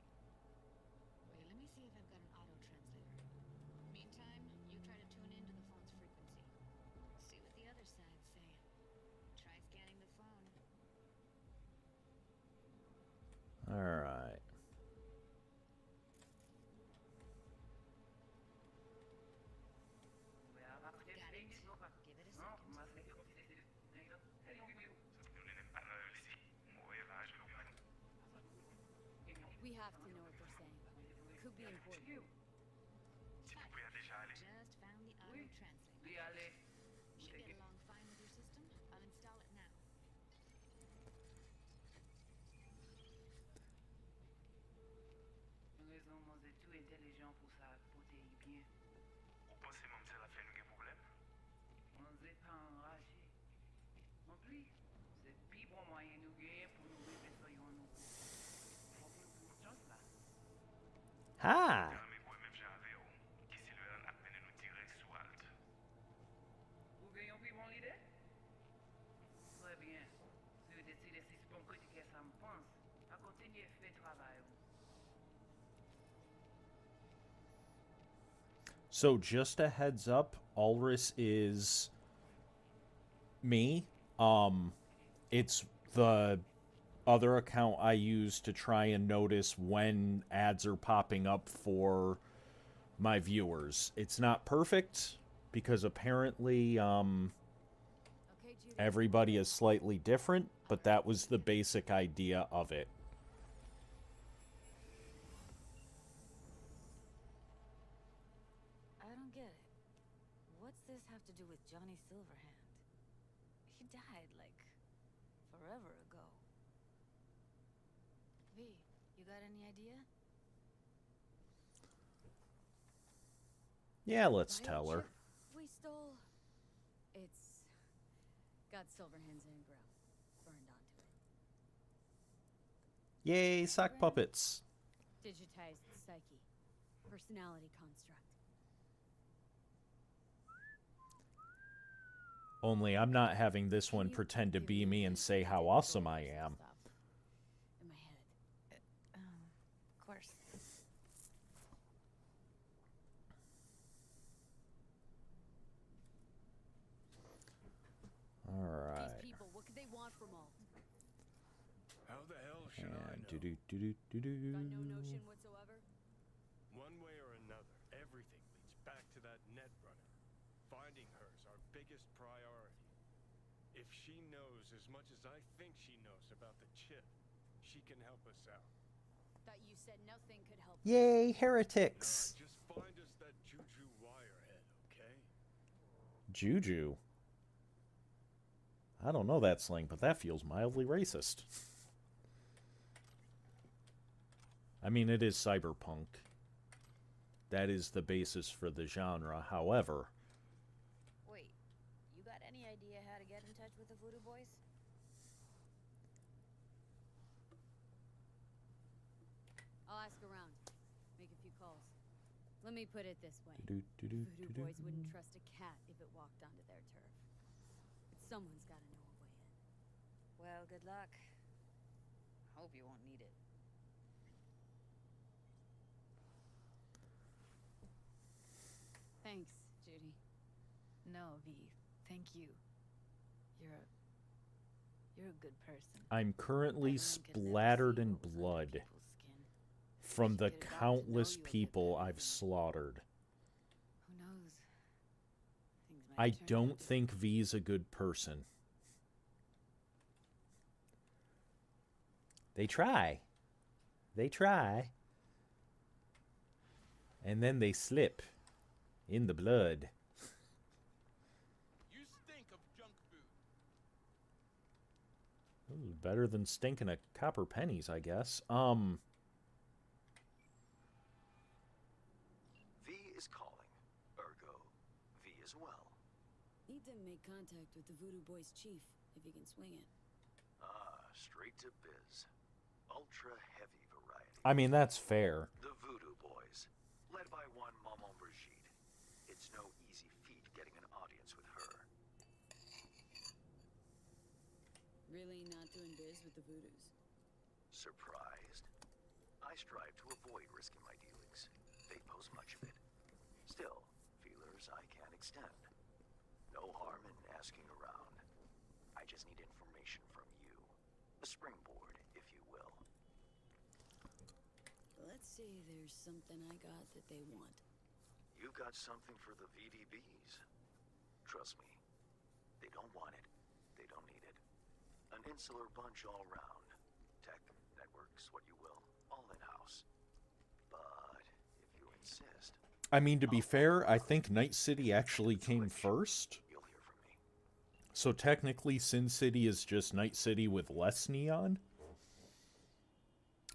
H: Wait, let me see if I've got an auto translator. Meantime, you try to tune into the phone's frequency. See what the other side's saying. Try scanning the phone.
C: Alright.
E: Give it a second.
D: We have to know what they're saying. could be important.
I: You.
H: It's fine. Just found the auto
I: Oui.
H: translator.
I: Lui aller.
H: Should get along fine with your system. I'll install it now.
I: Raison, moi, c'est tout intelligent pour ça, pour te y bien.
B: Ou pensez mon la fait nous problème?
I: On n'est pas enragé. En plus, c'est plus bon moyen nous gagner pour nous vivre sur nous. Faut que nous prenions chance là.
C: Ha!
B: Mais pour même j'avais qui si le a peine nous tirer sous halte.
I: Vous gagnez plus bon l'idée? Très bien. Si vous décidez si c'est bon critiquer ça me pense, à continuer à faire travail.
C: So just a heads up, Ulrich is me. It's the other account I use to try and notice when ads are popping up for my viewers. It's not perfect because apparently
D: Okay, Judy.
C: everybody is slightly different, but that was the basic idea of it.
D: I don't get it. What's this have to do with Johnny Silverhand? He died, like, forever ago.
E: V, you got any idea?
C: Yeah, let's tell her.
D: Biochip we stole. It's got Silverhand's engram burned onto it.
C: Yay, sock puppets.
D: Digitized psyche. Personality construct.
C: Only I'm not having this one pretend to be me and say how awesome I am.
D: In my head.
E: Of course.
C: Alright.
D: These people, what could they want from all?
G: How the hell should I
C: And
G: know?
D: Got no notion whatsoever?
G: One way or another, everything leads back to that net runner. Finding her's our biggest priority. If she knows as much as I think she knows about the chip, she can help us out.
D: Thought you said nothing could help.
C: Yay,
G: Nah,
C: heretics.
G: just find us that Juju wirehead, okay?
C: Juju. I don't know that slang, but that feels mildly racist. I mean, it is cyberpunk. That is the basis for the genre. However,
E: Wait, you got any idea how to get in touch with the Voodoo Boys?
D: I'll ask around. Make a few calls. Let me put it this way.
C: do-do-do-do-do.
D: Voodoo Boys wouldn't trust a cat if it walked onto their turf. But someone's gotta know a way in.
E: Well, good luck. Hope you won't need it.
D: Thanks, Judy.
E: No, V. Thank you. You're a good person.
C: I'm currently
E: Everyone could never
C: splattered
E: see
C: in
E: what was under
C: blood
E: people's skin.
C: from the
E: If you get it out to know
C: countless
E: you a bit
C: people
E: better,
C: I've
E: then
C: slaughtered.
E: Who knows? Things might
C: I
E: turn out
C: don't
E: different.
C: think V's a good person. They try. They try. And then they slip in the blood.
F: You stink of junk food.
C: This is better than stinking of copper pennies, I guess.
K: V is calling. Ergo, V as well.
D: Need to make contact with the Voodoo Boys chief, if he can swing it.
K: Ah, straight to biz. Ultra heavy variety.
C: I mean, that's fair.
K: The Voodoo Boys, led by one Maman Brigitte. It's no easy feat getting an audience with her.
D: Really not doing biz with the Voodoos.
K: Surprised? I strive to avoid risking my dealings. They pose much of it. Still, feelers I can extend. No harm in asking around. I just need information from you. A springboard, if you will.
D: Let's say there's something I got that they want.
K: You've got something for the VDBs. Trust me, they don't want it. They don't need it. An insular bunch all round. Tech, networks, what you will, all in-house. But
C: I mean, to be fair, I think Night City actually came first.
K: You'll hear from me.
C: So technically, Sin City is just Night City with less neon?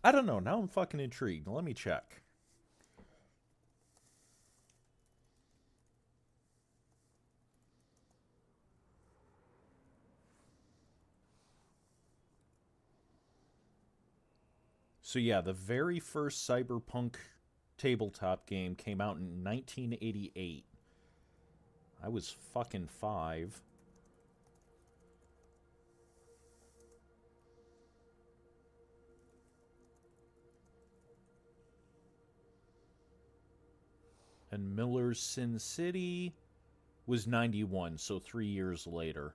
C: I don't know. Now I'm fucking intrigued. Let me check. So yeah, the very first Cyberpunk tabletop game came out in 1988. I was fucking 5. And Miller's Sin City was 91, so 3 years later.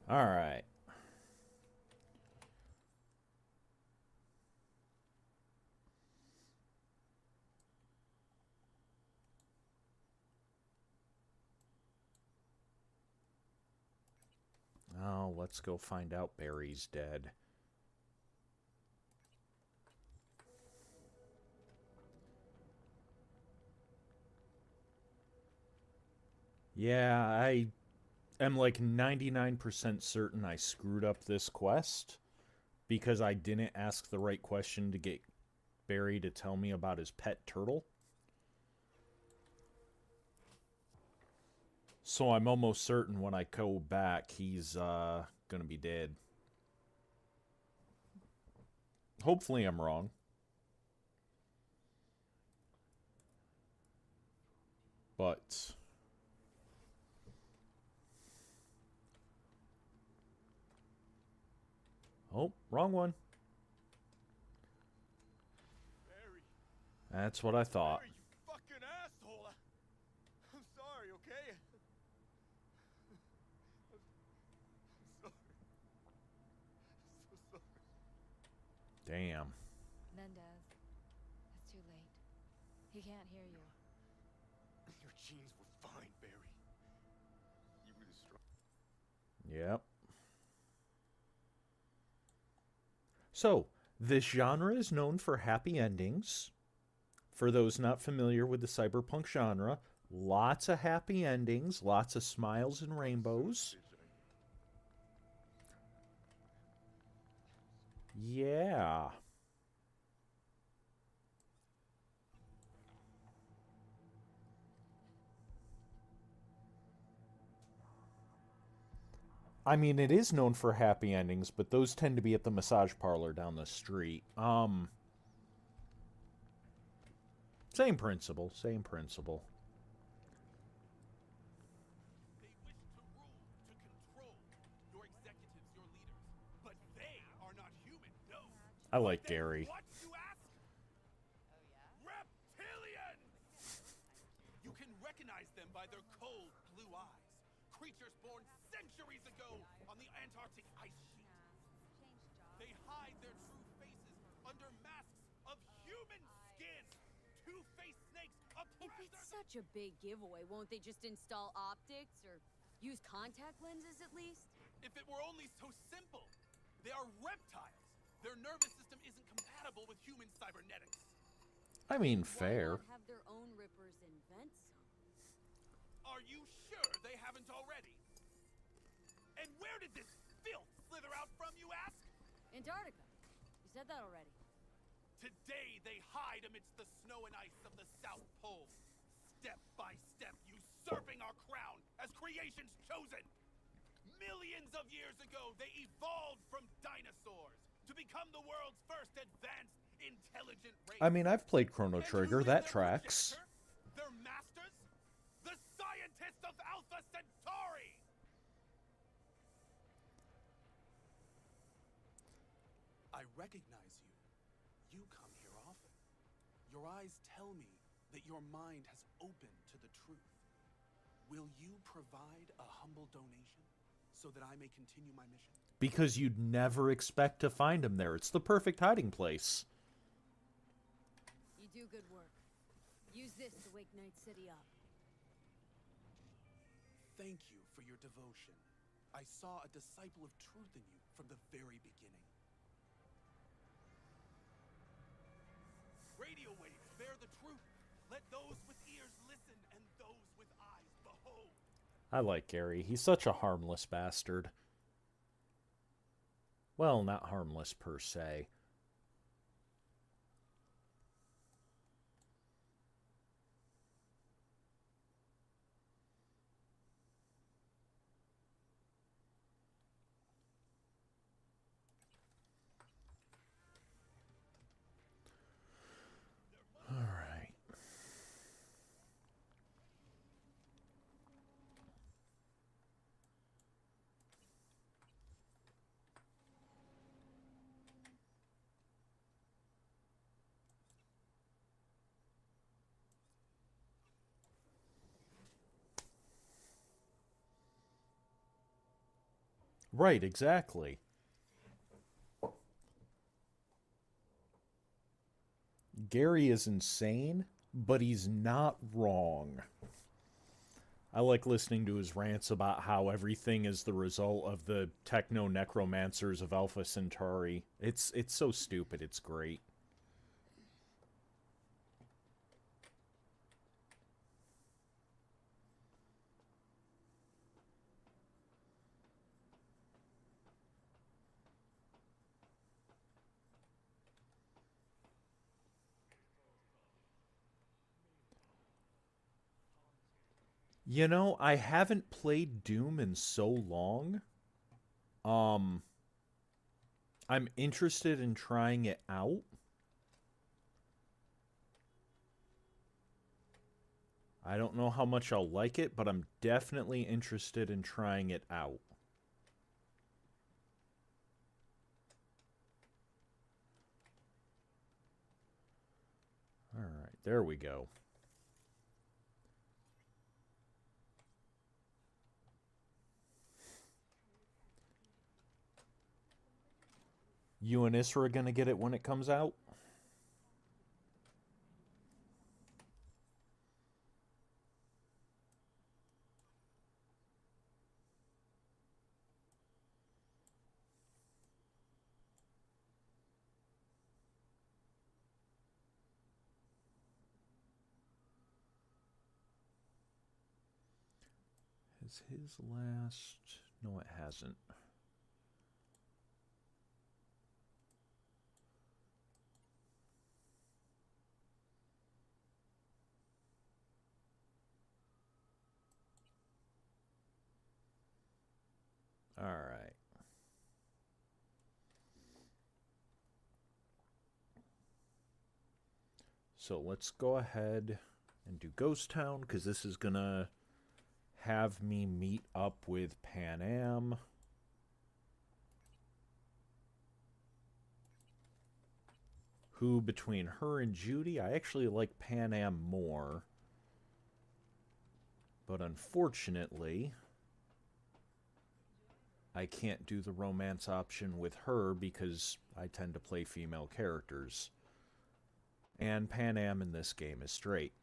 C: All right. Oh, let's go find out Barry's dead. Yeah, I am like 99% certain I screwed up this quest because I didn't ask the right question to get Barry to tell me about his pet turtle. So I'm almost certain when I go back, he's gonna be dead. Hopefully I'm wrong. But... oh, wrong one.
G: Barry,
C: That's what I thought.
G: Barry, you fucking asshole! I'm sorry, okay? I'm sorry. I'm so sorry.
C: Damn.
D: Mendez, it's too late. He can't hear you.
G: Your genes were fine, Barry. You were the strong.
C: Yep. So, this genre is known for happy endings. For those not familiar with the cyberpunk genre, lots of happy endings, lots of smiles and rainbows. Yeah. I mean, it is known for happy endings, but those tend to be at the massage parlor down the street. Same principle, same principle.
L: They wish to rule, to control your executives, your leaders. But they are not human, no.
C: I like
L: Then
C: Gary.
L: What, you ask? Reptilians! You can recognize them by their cold blue eyes. Creatures born centuries ago on the Antarctic ice sheet. They hide their true faces under masks of human skin. Two-faced snakes,
D: If it's such a big giveaway, won't they just install optics or use contact lenses at least?
L: If it were only so simple. They are reptiles. Their nervous system isn't compatible with human cybernetics.
C: I mean,
D: Why
C: fair.
D: not have their own rippers invent some?
L: Are you sure they haven't already? And where did this filth slither out from, you ask?
D: Antarctica. You said that already.
L: Today they hide amidst the snow and ice of the South Pole. Step by step usurping our crown as creation's chosen. Millions of years ago they evolved from dinosaurs to become the world's first advanced intelligent race.
C: I mean, I've played Chrono
L: And
C: Trigger.
L: who is
C: That
L: their
C: tracks.
L: progenitor? Their masters? The scientists of Alpha Centauri! I recognize you. You come here often. Your eyes tell me that your mind has opened to the truth. Will you provide a humble donation so that I may continue my mission?
C: Because you'd never expect to find him there. It's the perfect hiding place.
D: You do good work. Use this to wake Night City up.
L: Thank you for your devotion. I saw a disciple of truth in you from the very beginning. Radio waves bear the truth. Let those with ears listen and those with eyes behold.
C: I like Gary. He's such a harmless bastard. Well, not harmless per se. All right. Right, exactly. Gary is insane, but he's not wrong. I like listening to his rants about how everything is the result of the techno necromancers of Alpha Centauri. It's so stupid, it's great. You know, I haven't played Doom in so long. Um, I'm interested in trying it out. I don't know how much I'll like it, but I'm definitely interested in trying it out. All right, there we go. You and Isra are gonna get it when it comes out? Is his last... No, it hasn't. All right. So let's go ahead and do Ghost Town, because this is gonna have me meet up with Pan Am. Who, between her and Judy, I actually like Pan Am more. But unfortunately, I can't do the romance option with her because I tend to play female characters. And Pan Am in this game is straight.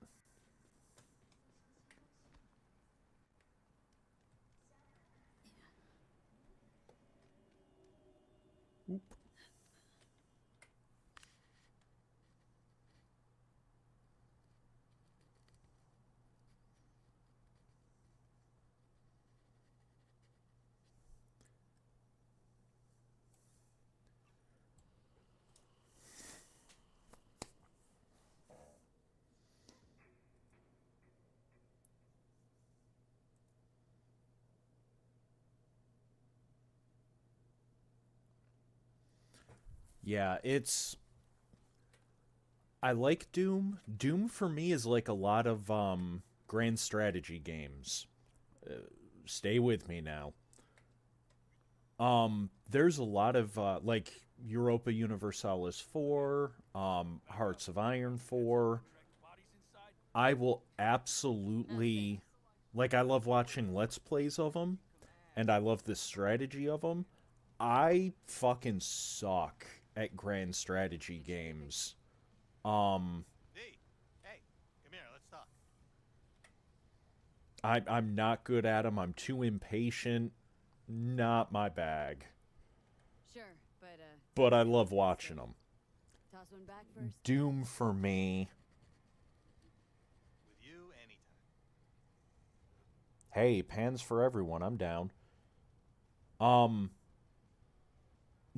C: Oop. Yeah, it's... I like Doom. Doom for me is like a lot of grand strategy games. Stay with me now. There's a lot of like Europa Universalis 4, Hearts of Iron 4. I will absolutely... Like, I love watching Let's Plays of them, and I love the strategy of them. I fucking suck at grand strategy games.
F: Hey, come here, let's talk.
C: I'm not good at them. I'm too impatient. not my bag.
D: Sure,
C: But I love watching them.
D: toss one back first.
C: Doom for me.
F: With you, anytime.
C: Hey, pans for everyone. I'm down.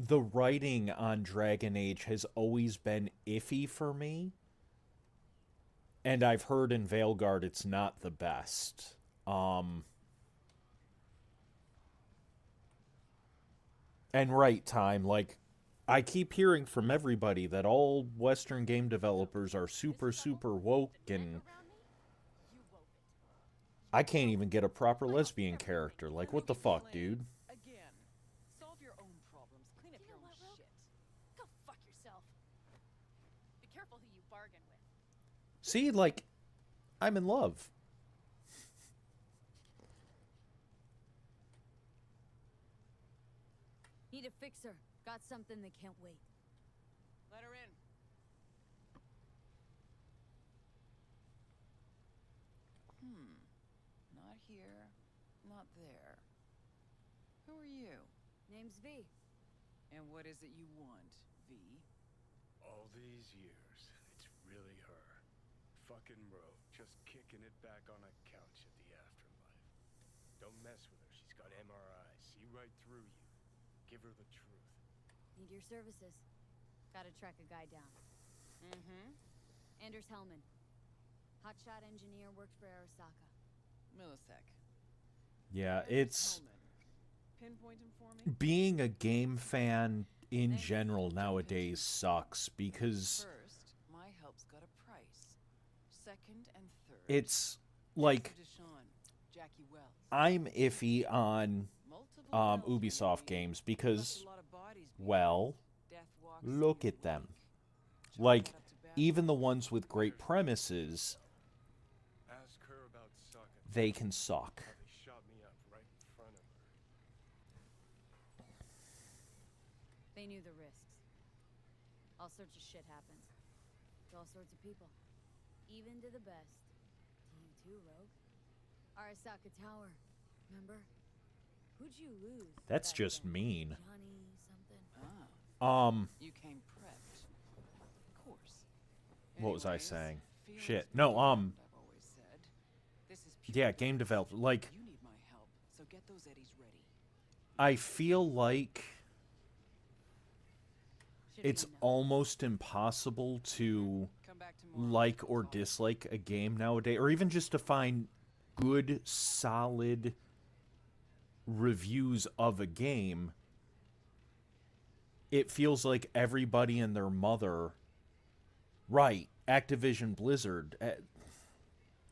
C: The writing on Dragon Age has always been iffy for me. And I've heard in Veilguard it's not the best. And right time, like, I keep hearing from everybody that all Western game developers are super, super woke, and I can't even get a proper lesbian character. Like, what the fuck, dude?
J: Again, solve your own problems. Clean up
D: You
J: your
D: know
J: own
D: what, Rogue?
J: shit.
D: Go fuck yourself. Be careful who you bargain with.
C: See, like, I'm in love.
D: Need a fixer. Got something that can't wait.
J: Let her in. Not here, not there. Who are you?
D: Name's V.
J: And what is it you want, V?
G: All these years, it's really her. Fucking Rogue, just kicking it back on a couch at the afterlife. Don't mess with her. She's got MRIs. See right through you. Give her the truth.
D: Need your services. Gotta track a guy down.
J: Mm-hmm.
D: Anders Hellman. Hotshot engineer, worked for Arasaka.
J: Millisec.
C: Yeah, it's...
J: Pinpoint him for me?
C: Being a game fan in general nowadays sucks, because
J: First, my help's got a price. Second and third.
C: it's, like,
J: Jackie Wells.
C: I'm iffy on Ubisoft games because, well, look at them. Like, even the ones with great premises,
G: Ask her about sucking.
C: they can suck.
G: How they shot me up right in front of her.
D: They knew the risks. All sorts of shit happens. To all sorts of people. Even to the best. To you too, Rogue. Arasaka Tower. Remember? Who'd you lose?
C: That's
D: back
C: just
D: then?
C: mean.
D: Johnny something?
J: You came prepped. Of course.
C: What was I
J: Anyways,
C: saying?
J: feelings
C: Shit.
J: be
C: No,
J: damned, I've always said. This is pure
C: yeah, game developer. Like,
J: You need my help, so get those eddies ready.
C: I feel like
D: Should've
C: it's
D: been no.
C: almost impossible to
J: Come back tomorrow.
C: like or dislike a game nowadays, or even just to find good, solid reviews of a game. It feels like everybody and their mother, right, Activision Blizzard,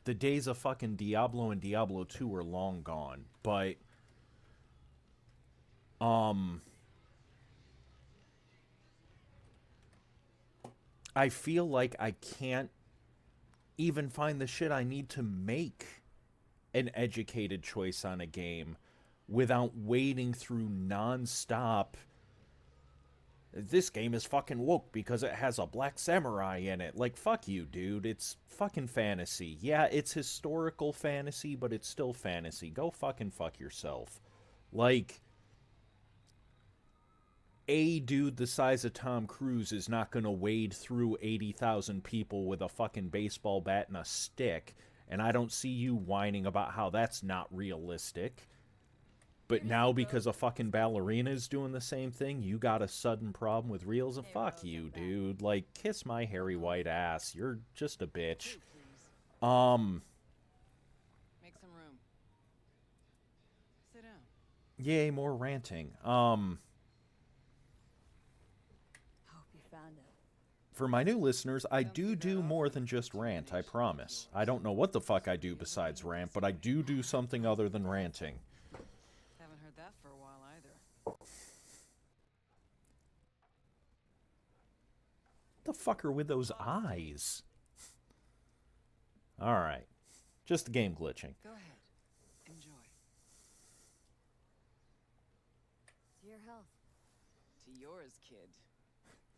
C: the days of fucking Diablo and Diablo 2 are long gone, but I feel like I can't even find the shit I need to make an educated choice on a game without wading through non-stop. This game is fucking woke because it has a black samurai in it. Like, fuck you, dude. It's fucking fantasy. Yeah, it's historical fantasy, but it's still fantasy. Go fucking fuck yourself. Like, a dude the size of Tom Cruise is not gonna wade through 80,000 people with a fucking baseball bat and a stick, and I don't see you whining about how that's not realistic. But now, because a fucking ballerina is doing the same thing, you got a sudden problem with reels, and fuck you, dude. Like, kiss my hairy white ass. You're just a bitch.
J: Make some room. Sit down.
C: Yay, more ranting.
D: Hope you found it.
C: For my new listeners, I do more than just rant, I promise. I don't know what the fuck I do besides rant, but I do something other than ranting.
J: Haven't heard that for a while either.
C: What the fuck are with those eyes? Alright. Just the game glitching.
J: Go ahead. Enjoy.
D: To your health.
J: To yours, kid.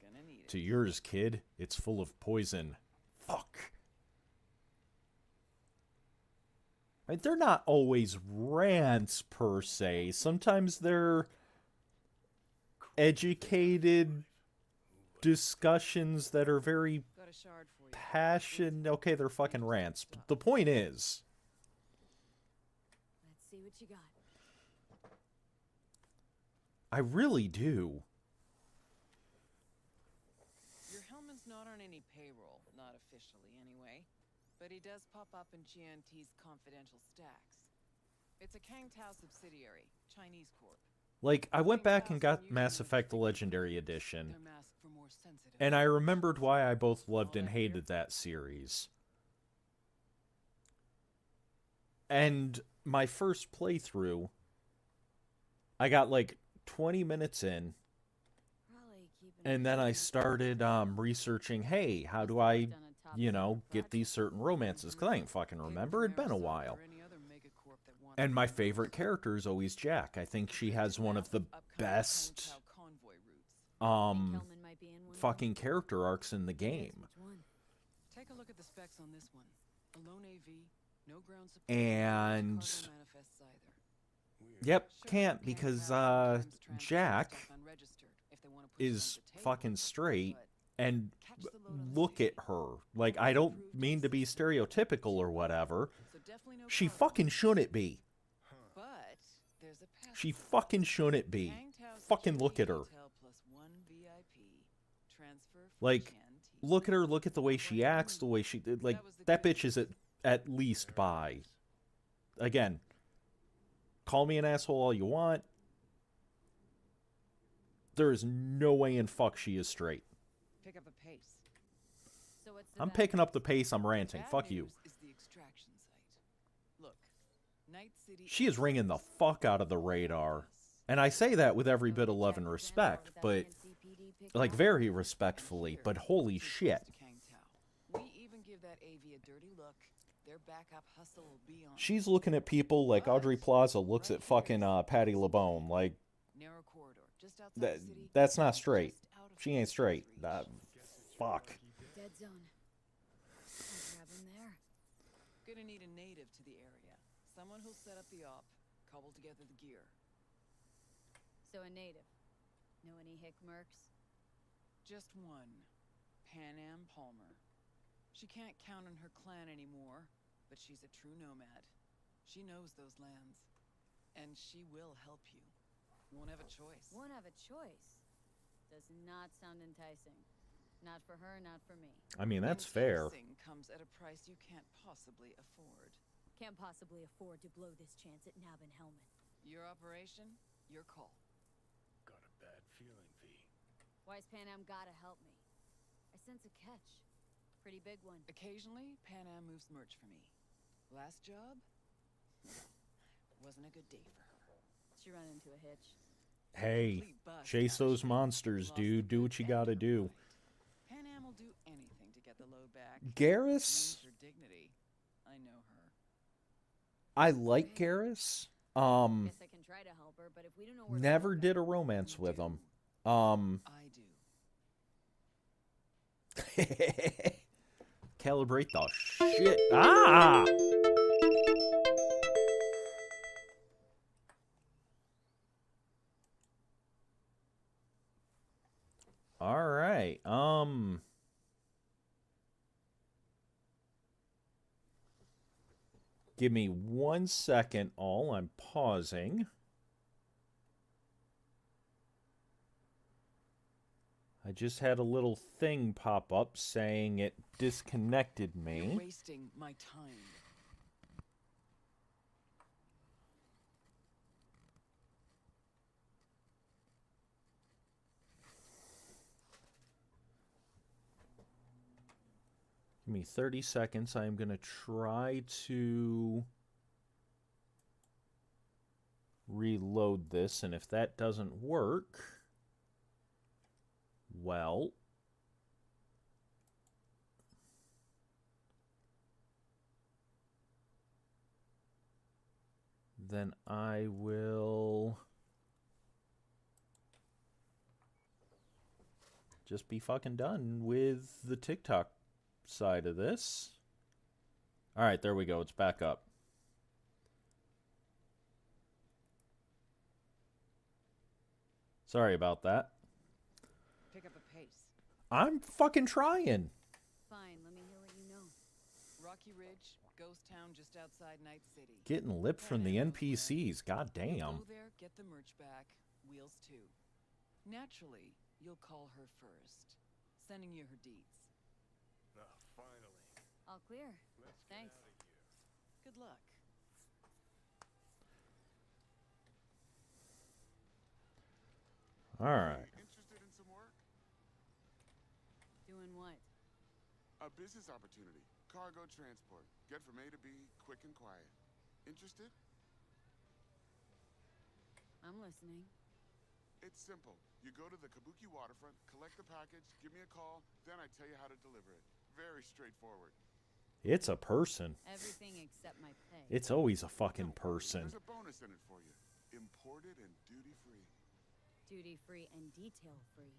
J: Gonna need it.
C: To yours, kid. It's full of poison. Fuck. They're not always rants per se. Sometimes they're educated discussions that are very passionate. Okay, they're fucking rants. But the point is,
D: Let's see what you got.
C: I really do.
J: Your Hellman's not on any payroll, not officially anyway. But he does pop up in GNT's confidential stacks. It's a Kang Tao subsidiary, Chinese Corp.
C: Like, I went back and got Mass Effect the Legendary Edition, and I remembered why I both loved and hated that series. And my first playthrough, I got like 20 minutes in, and then I started researching, hey, how do I, you know, get these certain romances? Because I ain't fucking remember. It'd been a while. And my favorite character is always Jack. I think she has one of the best fucking character arcs in the game.
J: Take a look at the specs on this one. Alone AV, no ground support,
C: And
J: manifests either.
C: yep, can't because Jack is fucking straight, and look at her. Like, I don't mean to be stereotypical or whatever. She fucking shouldn't be. She fucking shouldn't be. Fucking look at her. Like, look at her, look at the way she acts, the way she did. Like, that bitch is at least bi. Again, call me an asshole all you want. There is no way in fuck she is straight.
J: Pick up a pace.
C: I'm picking up the pace, I'm ranting. Fuck you.
J: Look, Night City
C: She is ringing the fuck out of the radar. And I say that with every bit of love and respect, but, like, very respectfully, but holy shit.
J: We even give that AV a dirty look. Their backup hustle will be on.
C: She's looking at people like Audrey Plaza looks at fucking Patty LaBone. Like,
J: Narrow corridor, just outside the city.
C: that's not straight. She ain't straight. Fuck.
D: Dead zone. I'll grab him there.
J: Gonna need a native to the area. Someone who'll set up the op, cobble together the gear.
D: So a native. Know any hick mercs?
J: Just one. Pan Am Palmer. She can't count on her clan anymore, but she's a true nomad. She knows those lands. And she will help you. Won't have a choice.
D: Won't have a choice. Does not sound enticing. Not for her, not for me.
C: I mean, that's fair.
J: Enticing comes at a price you can't possibly afford.
D: Can't possibly afford to blow this chance at Nab and Hellman.
J: Your operation, your call.
G: Got a bad feeling, V.
D: Why's Pan Am gotta help me? I sense a catch. Pretty big one.
J: Occasionally, Pan Am moves merch for me. Last job? Wasn't a good day for her.
D: She run into a hitch.
C: Hey, chase those monsters, dude. Do what you gotta do.
J: Pan Am will do anything to get the load back.
C: Garrus?
J: Her dignity. I know her.
C: I like Garrus.
D: Guess I can try to help her, but if we don't know where
C: Never did a romance with him.
J: I do.
C: Calibrate the shit. Ah! All right. Give me 1 second, all. I'm pausing. I just had a little thing pop up saying it disconnected me.
J: You're wasting my time.
C: Give me 30 seconds. I am going to try to reload this, and if that doesn't work, well, then I will just be fucking done with the TikTok side of this. All right, there we go. It's back up. Sorry about that.
J: Pick up a pace.
C: I'm fucking trying.
D: Fine, let me hear what you know.
J: Rocky Ridge, ghost town just outside Night City.
C: Getting lip from the NPCs. God
J: You'll
C: damn.
J: go there, get the merch back. Wheels too. Naturally, you'll call her first. Sending you her deeds.
G: Oh, finally.
D: All clear.
G: Let's get
D: Thanks.
G: out of here.
J: Good luck.
C: All right.
M: Interested in some work?
D: Doing what?
M: A business opportunity. Cargo transport. Get from A to B, quick and quiet. Interested?
D: I'm listening.
M: It's simple. You go to the Kabuki waterfront, collect the package, give me a call, then I tell you how to deliver it. Very straightforward.
C: It's a person.
D: Everything except my pay.
C: It's always a fucking person.
M: There's a bonus in it for you. Imported and duty-free.
D: Duty-free and detail-free.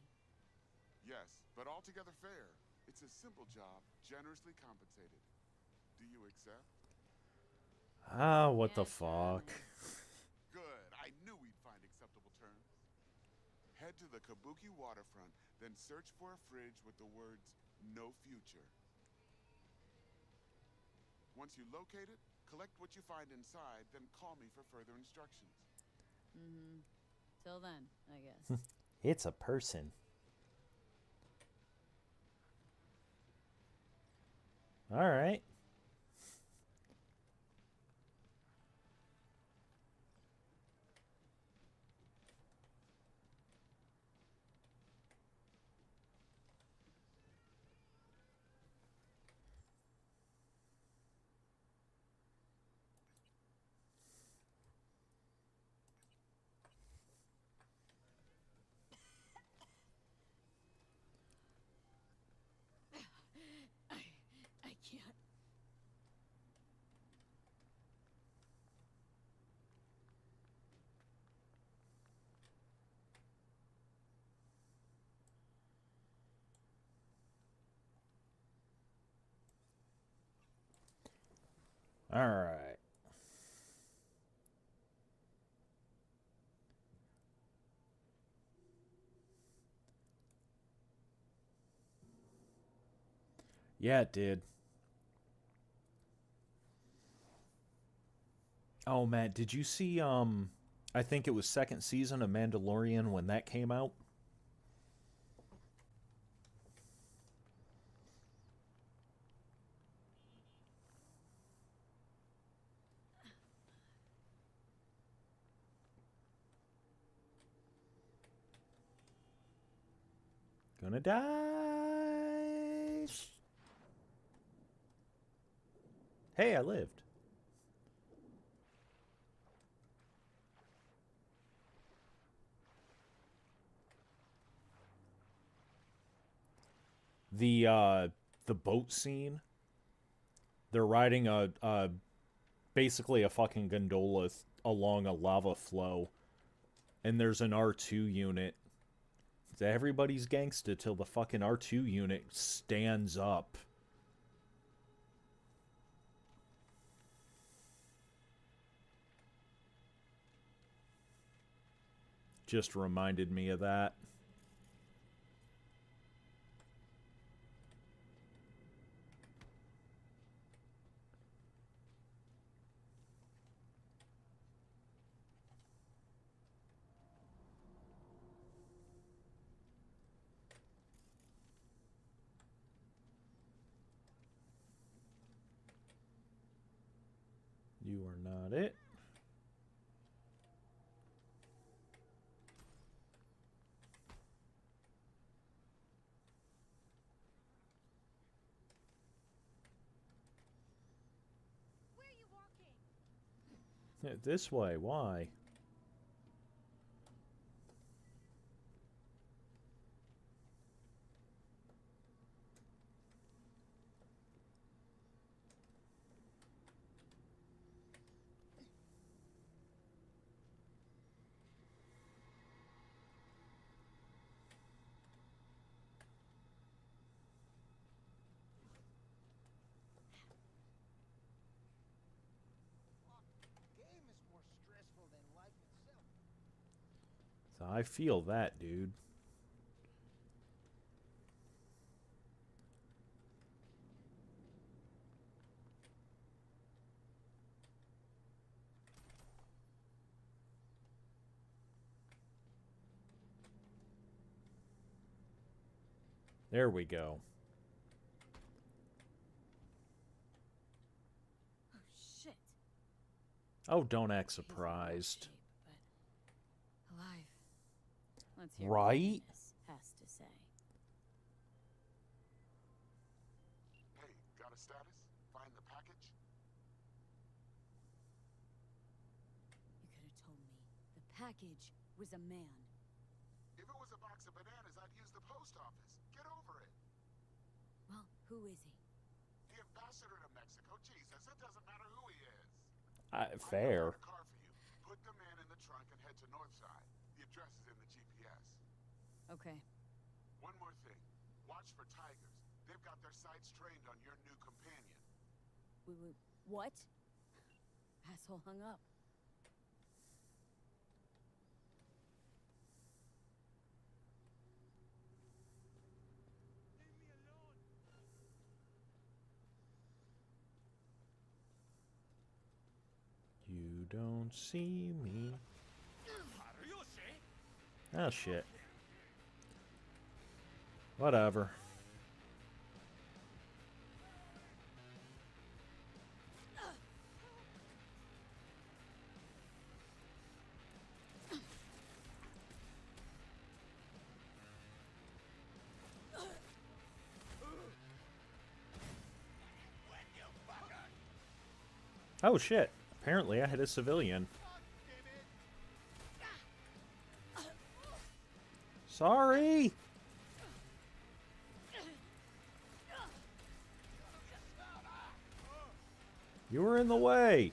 M: Yes, but altogether fair. It's a simple job, generously compensated. Do you accept?
C: Ah, what the
D: Yeah,
C: fuck?
M: Good. I knew we'd find acceptable terms. Head to the Kabuki waterfront, then search for a fridge with the words, "No future." Once you locate it, collect what you find inside, then call me for further instructions.
D: Mm-hmm. Till then, I guess.
C: It's a person. All right.
D: I can't.
C: All right. Yeah, it did. Oh, Matt, did you see I think it was second season of Mandalorian when that came out? Gonna die. Hey, I lived. The boat scene. They're riding a basically a fucking gondola along a lava flow, and there's an R2 unit. Everybody's gangsta till the fucking R2 unit stands up. Just reminded me of that. You are not it.
D: Where are you walking?
C: This way, why?
F: Game is more stressful than
C: I feel that, dude. There we go.
D: Oh, shit.
C: Oh, don't act surprised.
D: Shape, but alive. Let's hear
C: Right?
D: what Dennis has to say.
M: Hey, got a status? Find the package?
D: You could have told me. The package was a man.
M: If it was a box of bananas, I'd use the post office. Get over it.
D: Well, who is he?
M: The ambassador to Mexico. Jesus, it doesn't matter who he is.
C: Fair.
M: I got a car for you. Put the man in the trunk and head to Northside. The address is in the GPS.
D: Okay.
M: One more thing. Watch for tigers. They've got their sights trained on your new companion.
D: What? Asshole hung up.
C: You don't see me. Oh, shit. Whatever. Oh, shit. Apparently I hit a civilian. Sorry! You were in the way!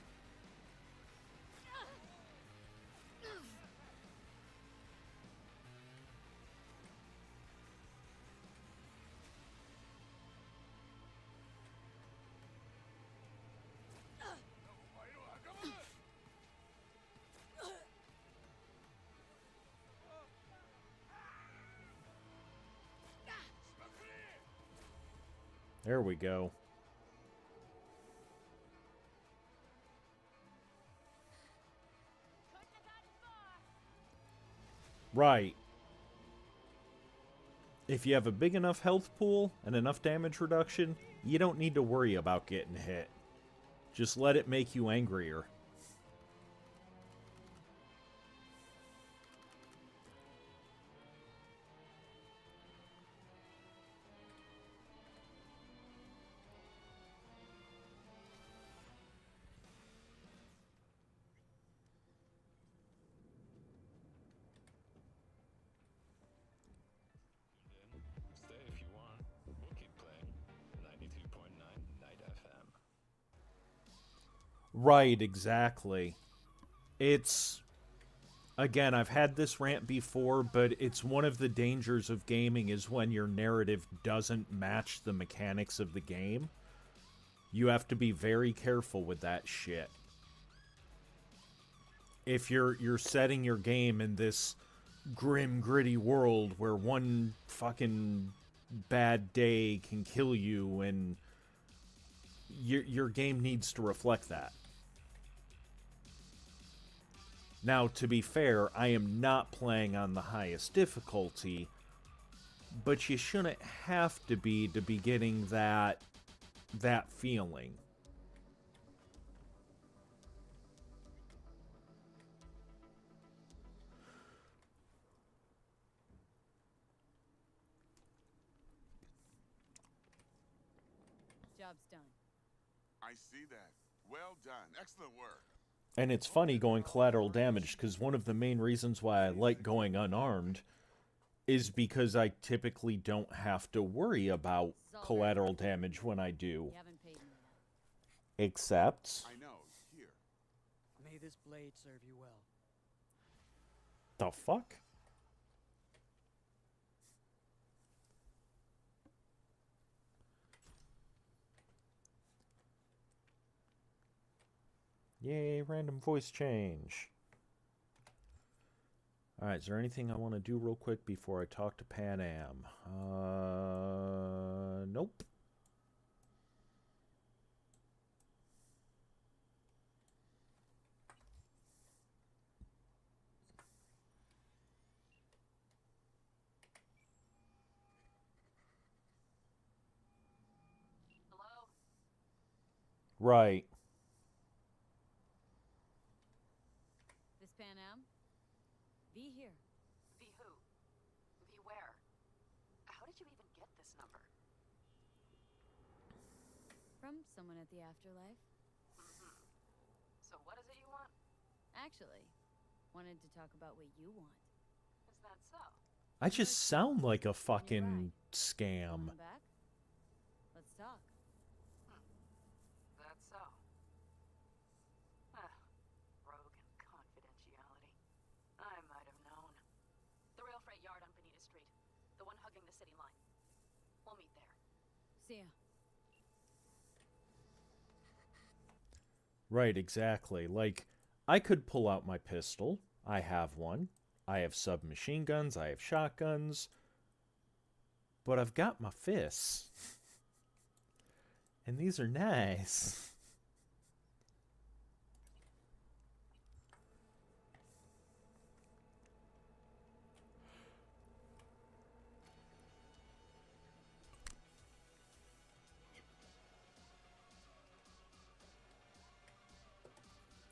C: There we go. Right. If you have a big enough health pool and enough damage reduction, you don't need to worry about getting hit. Just let it make you angrier.
N: Stay if you want. We'll keep playing. 92.9 Night FM.
C: Right, exactly. It's... Again, I've had this rant before, but it's one of the dangers of gaming is when your narrative doesn't match the mechanics of the game. You have to be very careful with that shit. If you're setting your game in this grim, gritty world where one fucking bad day can kill you, and your game needs to reflect that. Now, to be fair, I am not playing on the highest difficulty, but you shouldn't have to be getting that feeling.
D: Job's done.
M: I see that. Well done. Excellent work.
C: And it's funny going collateral damage, because one of the main reasons why I like going unarmed is because I typically don't have to worry about collateral damage when I do.
D: You haven't paid me yet.
C: Except...
M: I know. Here.
O: May this blade serve you well.
C: The fuck? Yay, random voice change. All right, is there anything I want to do real quick before I talk to Pan Am? Nope.
H: Hello?
C: Right.
D: This Pan Am? V here.
H: V who? V where? How did you even get this number?
D: From someone at the afterlife.
H: Mm-hmm. So what is it you want?
D: Actually, wanted to talk about what you want.
H: Is that so?
C: I just sound like a fucking
D: Want
C: scam.
D: 'em back? Let's talk.
H: That's so. Rogue and confidentiality. I might have known. The rail freight yard on Bonita Street. The one hugging the city line. We'll meet there.
D: See ya.
C: Right, exactly. Like, I could pull out my pistol. I have one. I have submachine guns. I have shotguns. But I've got my fists. And these are nice.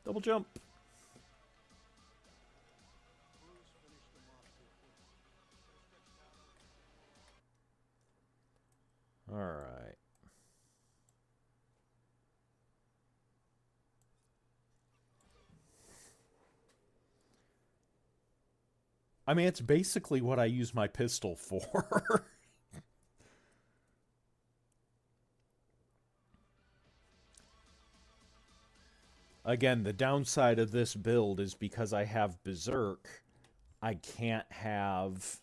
C: Double jump. All right. I mean, it's basically what I use my pistol for. Again, the downside of this build is because I have Berserk, I can't have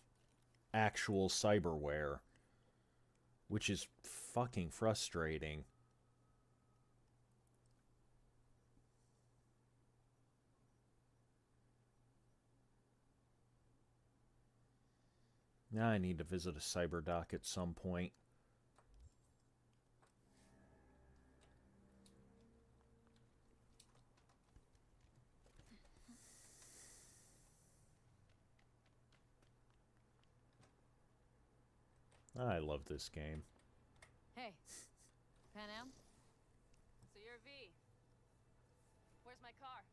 C: actual cyberware, which is fucking frustrating. Now I need to visit a cyber dock at some point. I love this game.
D: Hey, Pan Am?
H: So you're V. Where's my car?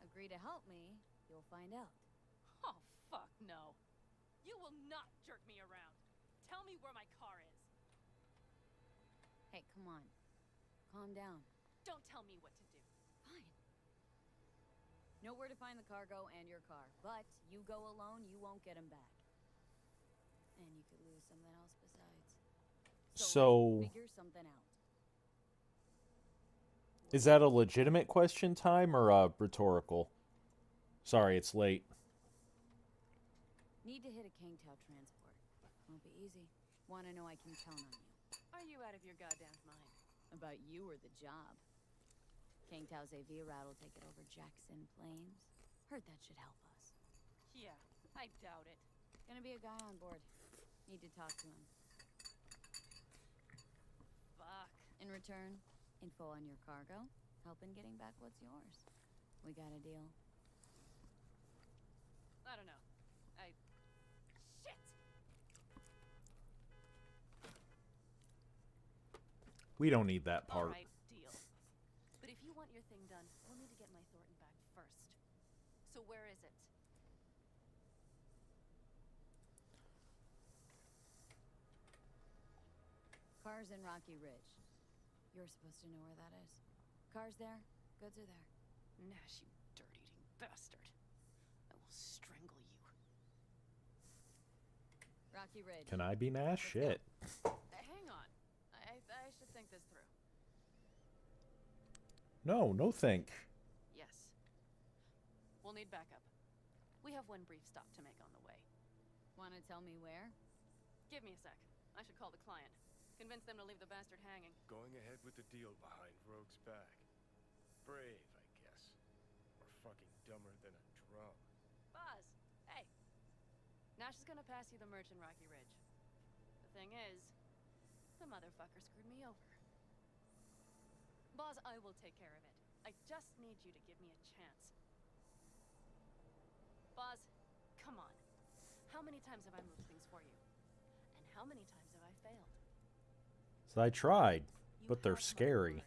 D: Agree to help me, you'll find out.
H: Oh, fuck no. You will not jerk me around. Tell me where my car is.
D: Hey, come on. Calm down.
H: Don't tell me what to do.
D: Fine. Know where to find the cargo and your car, but you go alone, you won't get them back. And you could lose something else besides.
C: So
D: let's figure something out.
C: Is that a legitimate question time or a rhetorical? Sorry, it's late.
D: Need to hit a Kangtao transport. Won't be easy. Want to know I can count on you.
H: Are you out of your goddamn mind?
D: About you or the job. Kangtao's AV route will take it over Jackson Plains. Heard that should help us.
H: Yeah, I doubt it.
D: Gonna be a guy on board. Need to talk to him.
H: Fuck.
D: In return, info on your cargo, help in getting back what's yours. We got a deal.
H: I don't know. Shit!
C: We don't need that part.
H: Alright, deal. But if you want your thing done, we'll need to get my Thornton back first. So where is it?
D: Car's in Rocky Ridge. You're supposed to know where that is. Car's there, goods are there.
H: Nash, you dirt-eating bastard. I will strangle you.
D: Rocky Ridge.
C: Can I be Nash? Shit.
H: Hang on. I should think this through.
C: No think.
H: Yes. We'll need backup. We have one brief stop to make on the way.
D: Wanna tell me where?
H: Give me a sec. I should call the client. Convince them to leave the bastard hanging.
G: Going ahead with the deal behind Rogue's back. Brave, I fucking dumber than a drum.
D: Boz, hey. Nash is gonna pass you the merch in Rocky Ridge. The thing is, the motherfucker screwed me over. Boz, I will take care of it. I just need you to give me a chance. Boz, come on. How many times have I moved things for you? And how many times have I failed?
C: So I tried, but they're scary.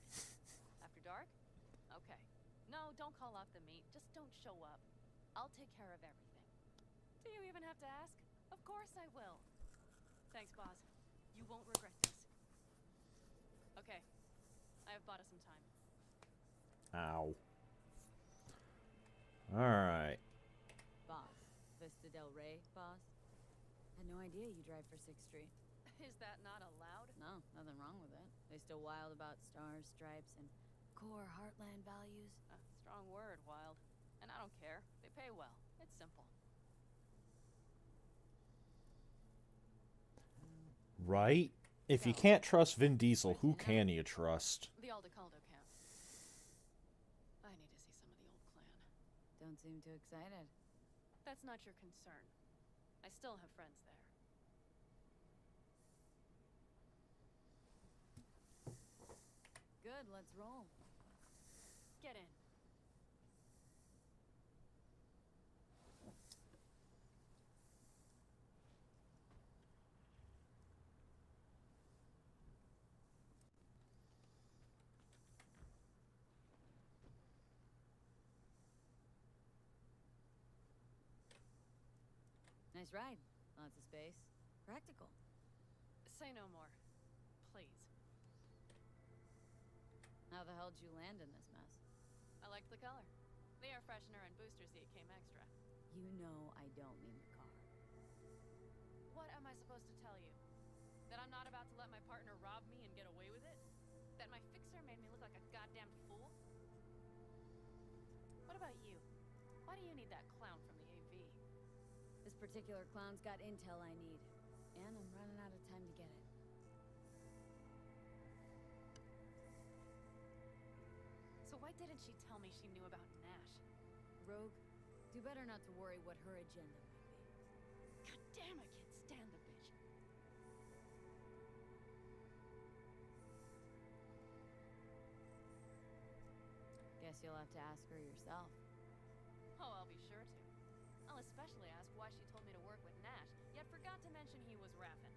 D: After dark? Okay. No, don't call off the meet. Just don't show up. I'll take care of everything. Do you even have to ask? Of course I will. Thanks, Boz. You won't regret this. Okay. I have bought us some time.
C: Ow. Alright.
D: Boz. Vista Del Rey, Boz? Had no idea you drive for 6th Street. Is that not allowed? No, nothing wrong with it. They still wild about stars, stripes, and core heartland values. Strong word, wild. And I don't care. They pay well. It's simple.
C: Right? If you can't trust Vin Diesel, who can you trust?
D: The Aldecaldo camp. I need to see some of the old clan. Don't seem too excited. That's not your concern. I still have friends there. Good, let's roll. Get in. Nice ride. Lots of space. Practical. Say no more. Please. How the hell did you land in this mess? I liked the color. The air freshener and booster seat came extra. You know I don't mean the car. What am I supposed to tell you? That I'm not about to let my partner rob me and get away with it? That my fixer made me look like a goddamn fool? What about you? Why do you need that clown from the AV? This particular clown's got intel I need. And I'm running out of time to get it. So why didn't she tell me she knew about Nash? Rogue, do better not to worry what her agenda might be. God damn, I can't stand the bitch. Guess you'll have to ask her yourself. Oh, I'll be sure to. I'll especially ask why she told me to work with Nash, yet forgot to mention he was Raffen.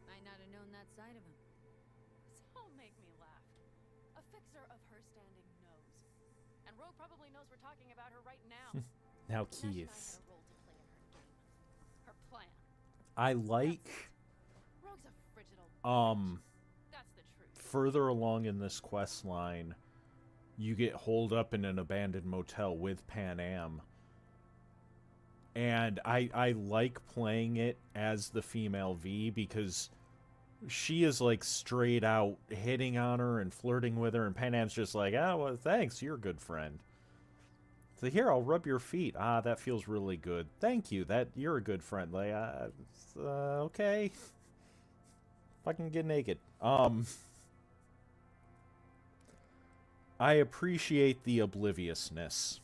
D: Might not have known that side of him. Don't make me laugh. A fixer of her standing knows. And Rogue probably knows we're talking about her right now.
C: Now,
D: Nash and I
C: Keith.
D: had a role to play in her game. Her plan.
C: I like
D: Rogue's a frigid old That's the truth.
C: further along in this quest line, you get holed up in an abandoned motel with Pan Am. And I like playing it as the female V because she is like straight out hitting on her and flirting with her, and Pan Am's just like, ah, well, thanks, you're a good friend. So here, I'll rub your feet. Ah, that feels really good. Thank you. You're a good friend. Like, okay. Fucking get naked. I appreciate the obliviousness.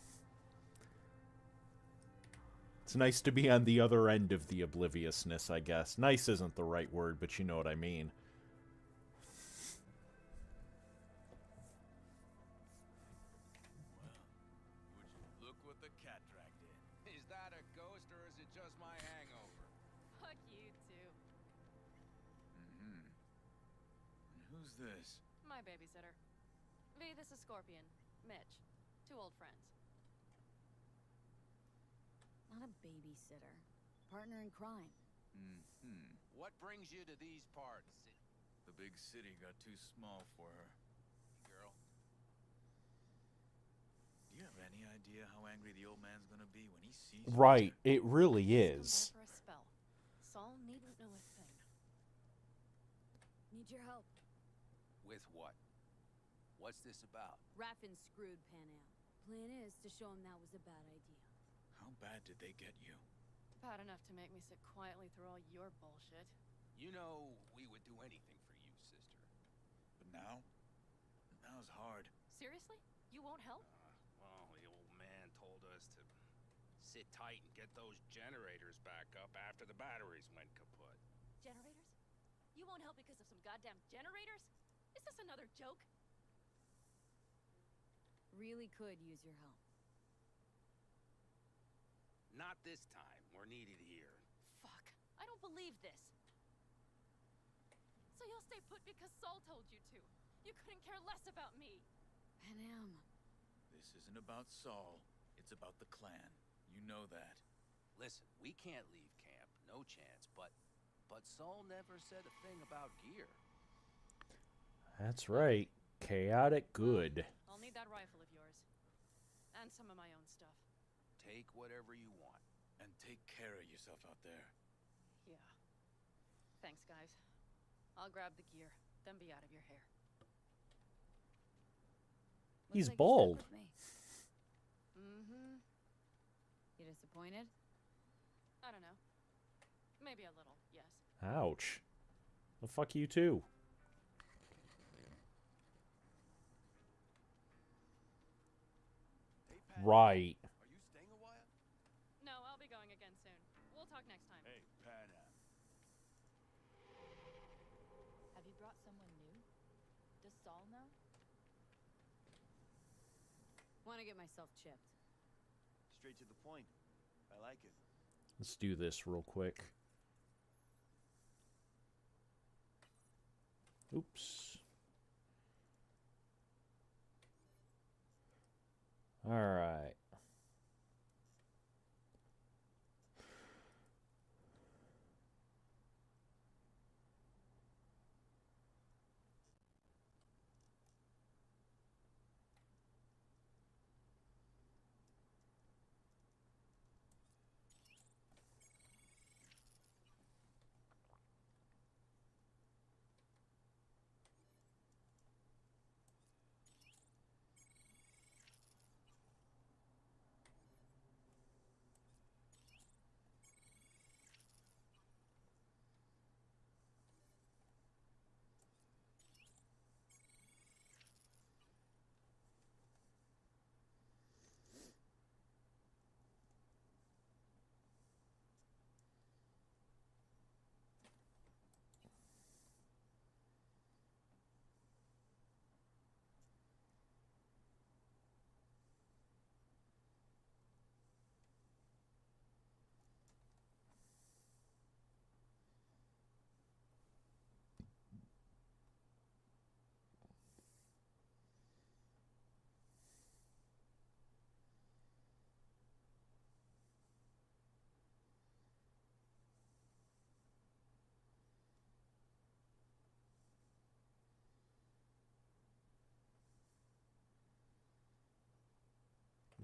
C: It's nice to be on the other end of the obliviousness, I guess. Nice isn't the right word, but you know what I mean.
L: Look what the cat dragged in. Is that a ghost or is it just my hangover?
D: Fuck you too.
L: Mm-hmm. And who's this?
D: My babysitter. V, this is Scorpion. Mitch. 2 old friends. Not a babysitter. Partner in crime.
L: Mm-hmm. What brings you to these parts? The big city got too small for her. Girl. Do you have any idea how angry the old man's gonna be when he sees you?
C: Right, it really is.
D: For a spell. Saul needn't know a thing. Need your help.
L: With what? What's this about?
D: Raffen screwed Pan Am. Plan is to show him that was a bad idea.
L: How bad did they get you?
D: Bad enough to make me sit quietly through all your bullshit.
L: You know, we would do anything for you, sister. But now? Now's hard.
D: Seriously?
P: Seriously? You won't help?
L: Well, the old man told us to sit tight and get those generators back up after the batteries went kaput.
P: Generators? You won't help because of some goddamn generators? Is this another joke?
D: Really could use your help.
L: Not this time. We're needed here.
P: Fuck. I don't believe this. So you'll stay put because Saul told you to. You couldn't care less about me.
E: Panam.
Q: This isn't about Saul. It's about the clan. You know that.
L: Listen, we can't leave camp. No chance. But Saul never said a thing about gear.
C: That's right. Chaotic good.
P: I'll need that rifle of yours. And some of my own stuff.
L: Take whatever you want.
Q: And take care of yourself out there.
P: Yeah. Thanks, guys. I'll grab the gear, then be out of your hair.
C: He's
D: Looks like you're stuck
C: bald.
D: with me. Mm-hmm. You disappointed?
P: I don't know. Maybe a little, yes.
C: Ouch. The fuck you too. Right.
L: Are you staying a while?
P: No, I'll be going again soon. We'll talk next time.
Q: Hey, Panam.
D: Have you brought someone new? Does Saul know? Want to get myself chipped.
F: Straight to the point. I like it.
C: Let's do this real quick. Oops. All right.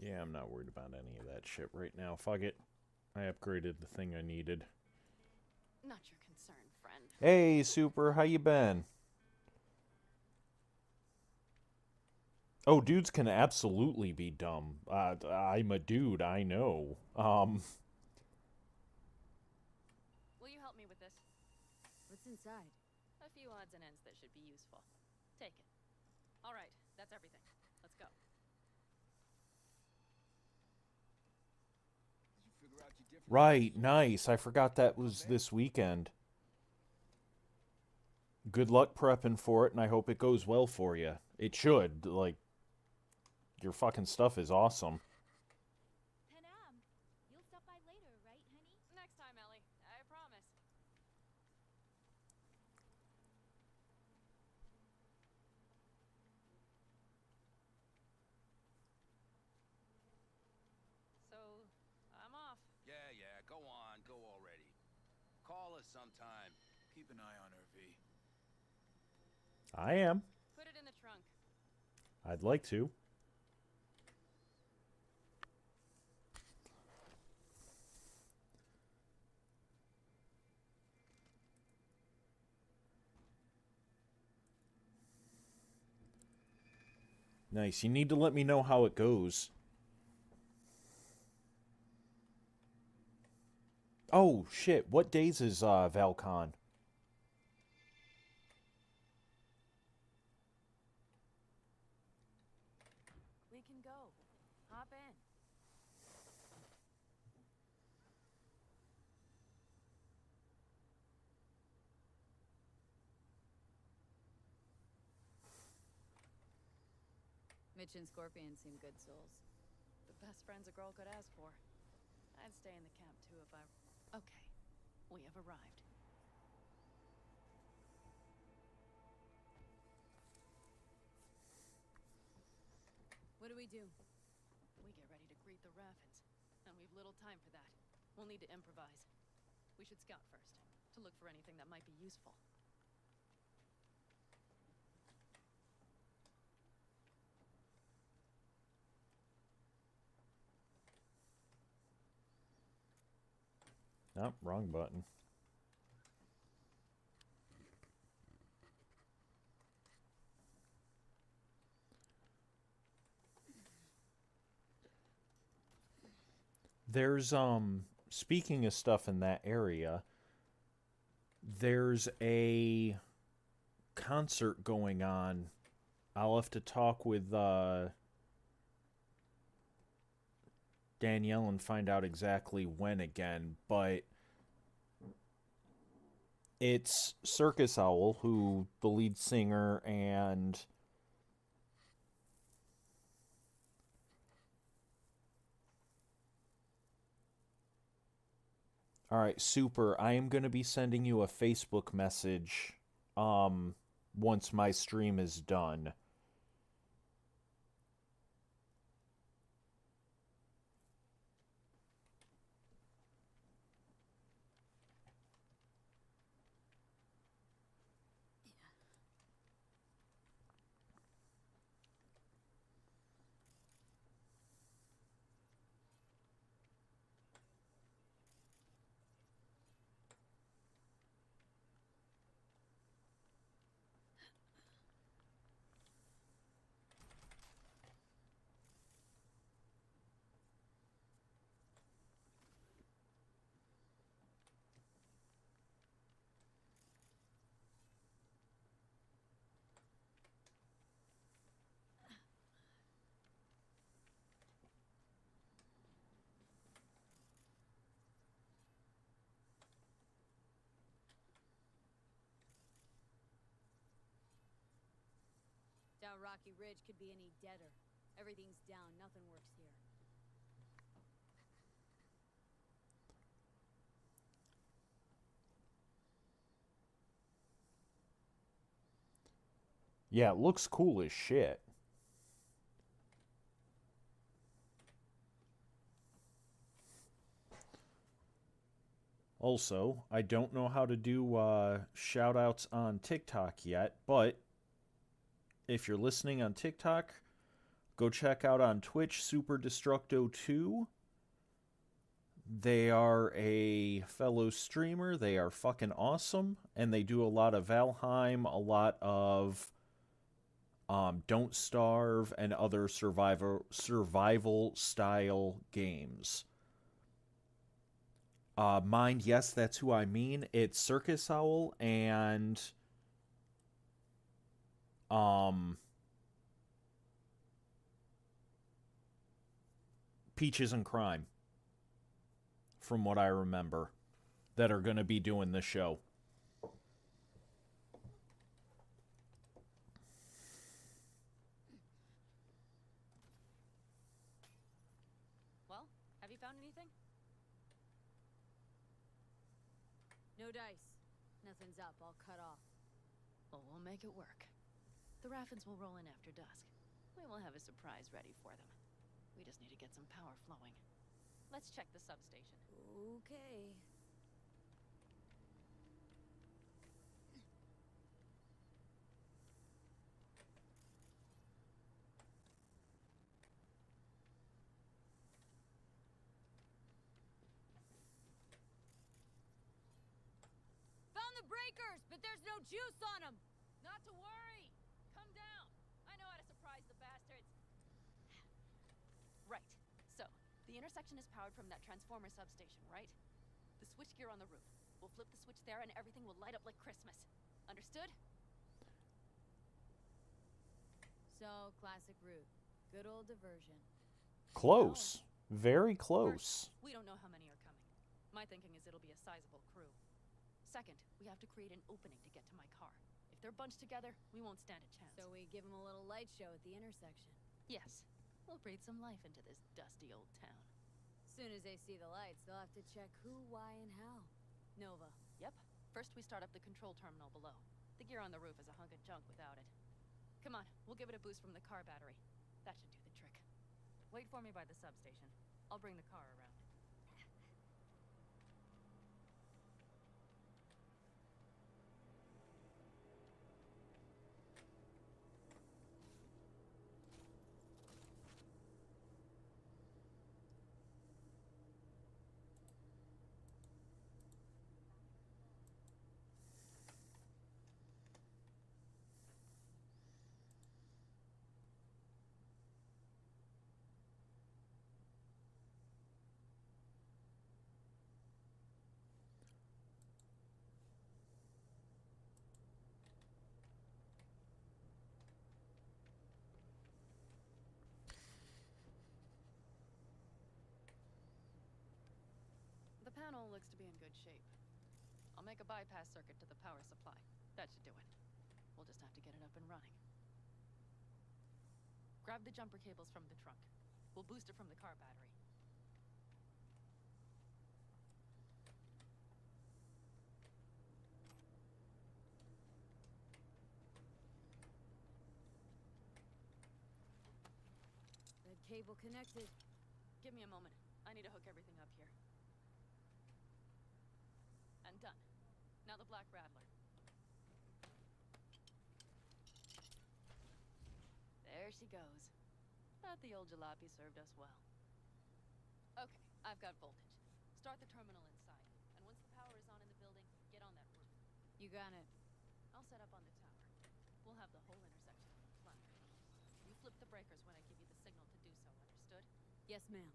C: Yeah, I'm not worried about any of that shit right now. Fuck it. I upgraded the thing I needed.
P: Not your concern, friend.
C: Hey, Super, how you been? Oh, dudes can absolutely be dumb. I'm a dude, I know.
P: Will you help me with this?
D: What's inside?
P: A few odds and ends that should be useful. Take it. All right, that's everything. Let's go.
C: Right, nice. I forgot that was this weekend. Good luck prepping for it, and I hope it goes well for you. It should. Like, your fucking stuff is awesome.
D: Panam, you'll stop by later, right, honey?
P: Next time, Ellie. I promise. So, I'm off.
L: Yeah, go on, go already. Call us sometime.
Q: Keep an eye on her, V.
C: I am.
P: Put it in the trunk.
C: I'd like to. Nice. You need to let me know how it goes. Oh, shit. What days is Valcon?
D: can go. Hop in. Mitch and Scorpion seem good souls.
P: The best friends a girl could ask for. I'd stay in the camp too if I... Okay, we have arrived.
D: What do we do?
P: We get ready to greet the Raffins, and we've little time for that. We'll need to improvise. We should scout first, to look for anything that might be useful.
C: Nope, wrong button. There's speaking of stuff in that area, there's a concert going on. I'll have to talk with Danielle and find out exactly when again, but it's Circus Owl, who the lead singer and all right, super. I am going to be sending you a Facebook message once my stream is done.
D: Down Rocky Ridge could be any deader. Everything's down, nothing works here.
C: Yeah, it looks cool as shit. Also, I don't know how to do shout-outs on TikTok yet, but if you're listening on TikTok, go check out on Twitch Super Destructo 2. They are a fellow streamer. They are fucking awesome, and they do a lot of Valheim, a lot of Don't Starve, and other survival style games. Mind, yes, that's who I mean. It's Circus Owl and Peaches and Crime, from what I remember, that are going to be doing the show.
P: Well, have you found anything?
D: No dice. Nothing's up, all cut off.
P: Well, we'll make it work. The Raffins will roll in after dusk. We will have a surprise ready for them. We just need to get some power flowing. Let's check the substation.
D: Okay. Found the breakers, but there's no juice on them.
P: Not to worry. Come down. I know how to surprise the bastards. Right. So, the intersection is powered from that transformer substation, right? The switchgear on the roof. We'll flip the switch there and everything will light up like Christmas. Understood?
D: So, classic route. Good old diversion.
C: Close. Very close.
P: First, we don't know how many are coming. My thinking is it'll be a sizable crew. Second, we have to create an opening to get to my car. If they're bunched together, we won't stand a chance.
D: So we give them a little light show at the intersection.
P: Yes. We'll breathe some life into this dusty old town.
D: Soon as they see the lights, they'll have to check who, why, and how. Nova.
P: Yep. First we start up the control terminal below. The gear on the roof is a hunk of junk without it. Come on, we'll give it a boost from the car battery. That should do the trick. Wait for me by the substation. I'll bring the car around. The panel looks to be in good shape. I'll make a bypass circuit to the power supply. That should do it. We'll just have to get it up and running. Grab the jumper cables from the trunk. We'll boost it from the car battery.
D: Red cable connected.
P: Give me a moment. I need to hook everything up here. And done. Now the Black Rattler. There she goes. But the old jalopy served us well. Okay, I've got voltage. Start the terminal inside. And once the power is on in the building, get on that roof.
D: You got it.
P: I'll set up on the tower. We'll have the whole intersection on the plan. You flip the breakers when I give you the signal to do so, understood?
D: Yes, ma'am.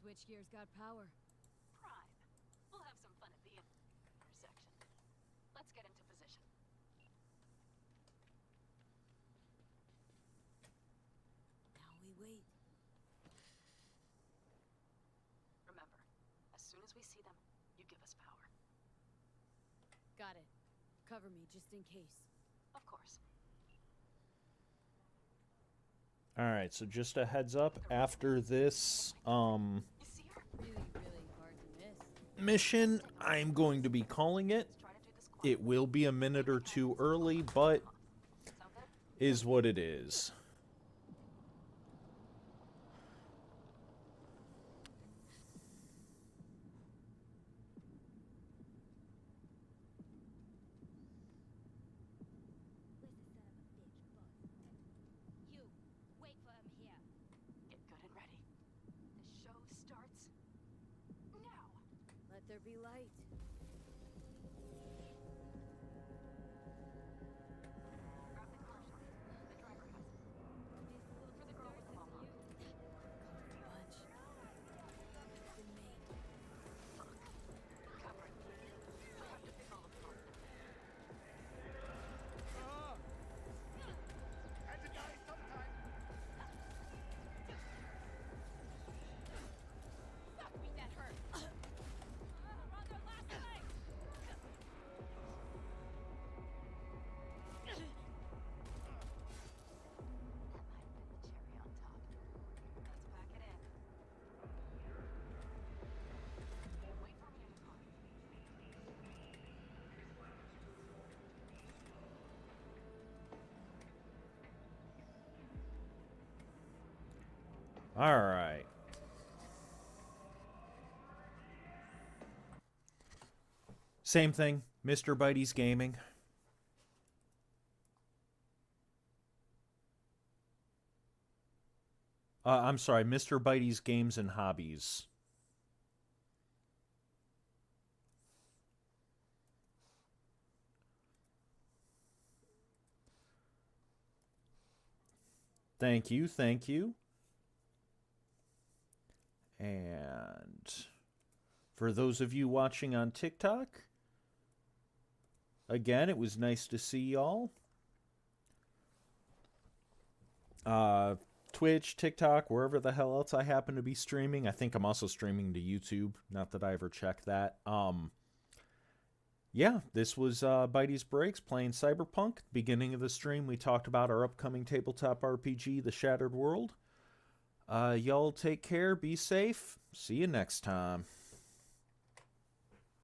D: Switchgear's got power.
P: Prime. We'll have some fun at the intersection. Let's get into position.
D: Now we wait.
P: Remember, as soon as we see them, you give us power.
D: Got it. Cover me, just in case.
P: Of course.
C: All right, so just a heads up, after this
D: Really, really hard to miss.
C: mission, I'm going to be calling it. It will be a minute or two early, but is what it is.
D: You, wait for him here.
P: Get good and ready. The show starts now.
D: Let there be light.
P: Grab the car, Shorty. The driver has it. For the girl with the mama.
D: Punch. Been made.
P: Cover it. I have to pick all apart.
L: Had to die sometime.
P: Fuck me, that hurt. We're on their last leg. That might have been the cherry on top. Let's pack it in. Wait for me in the car.
C: All right. Same thing, Mr. Bitey's Gaming. I'm sorry, Mr. Bitey's Games and Hobbies. Thank you, thank you. And For those of you watching on TikTok, again, it was nice to see y'all. Twitch, TikTok, wherever the hell else I happen to be streaming. I think I'm also streaming to YouTube. Not that I ever check that. Yeah, this was Bitey's Breaks playing Cyberpunk. Beginning of the stream, we talked about our upcoming tabletop RPG, The Shattered World. Y'all take care, be safe. See you next time.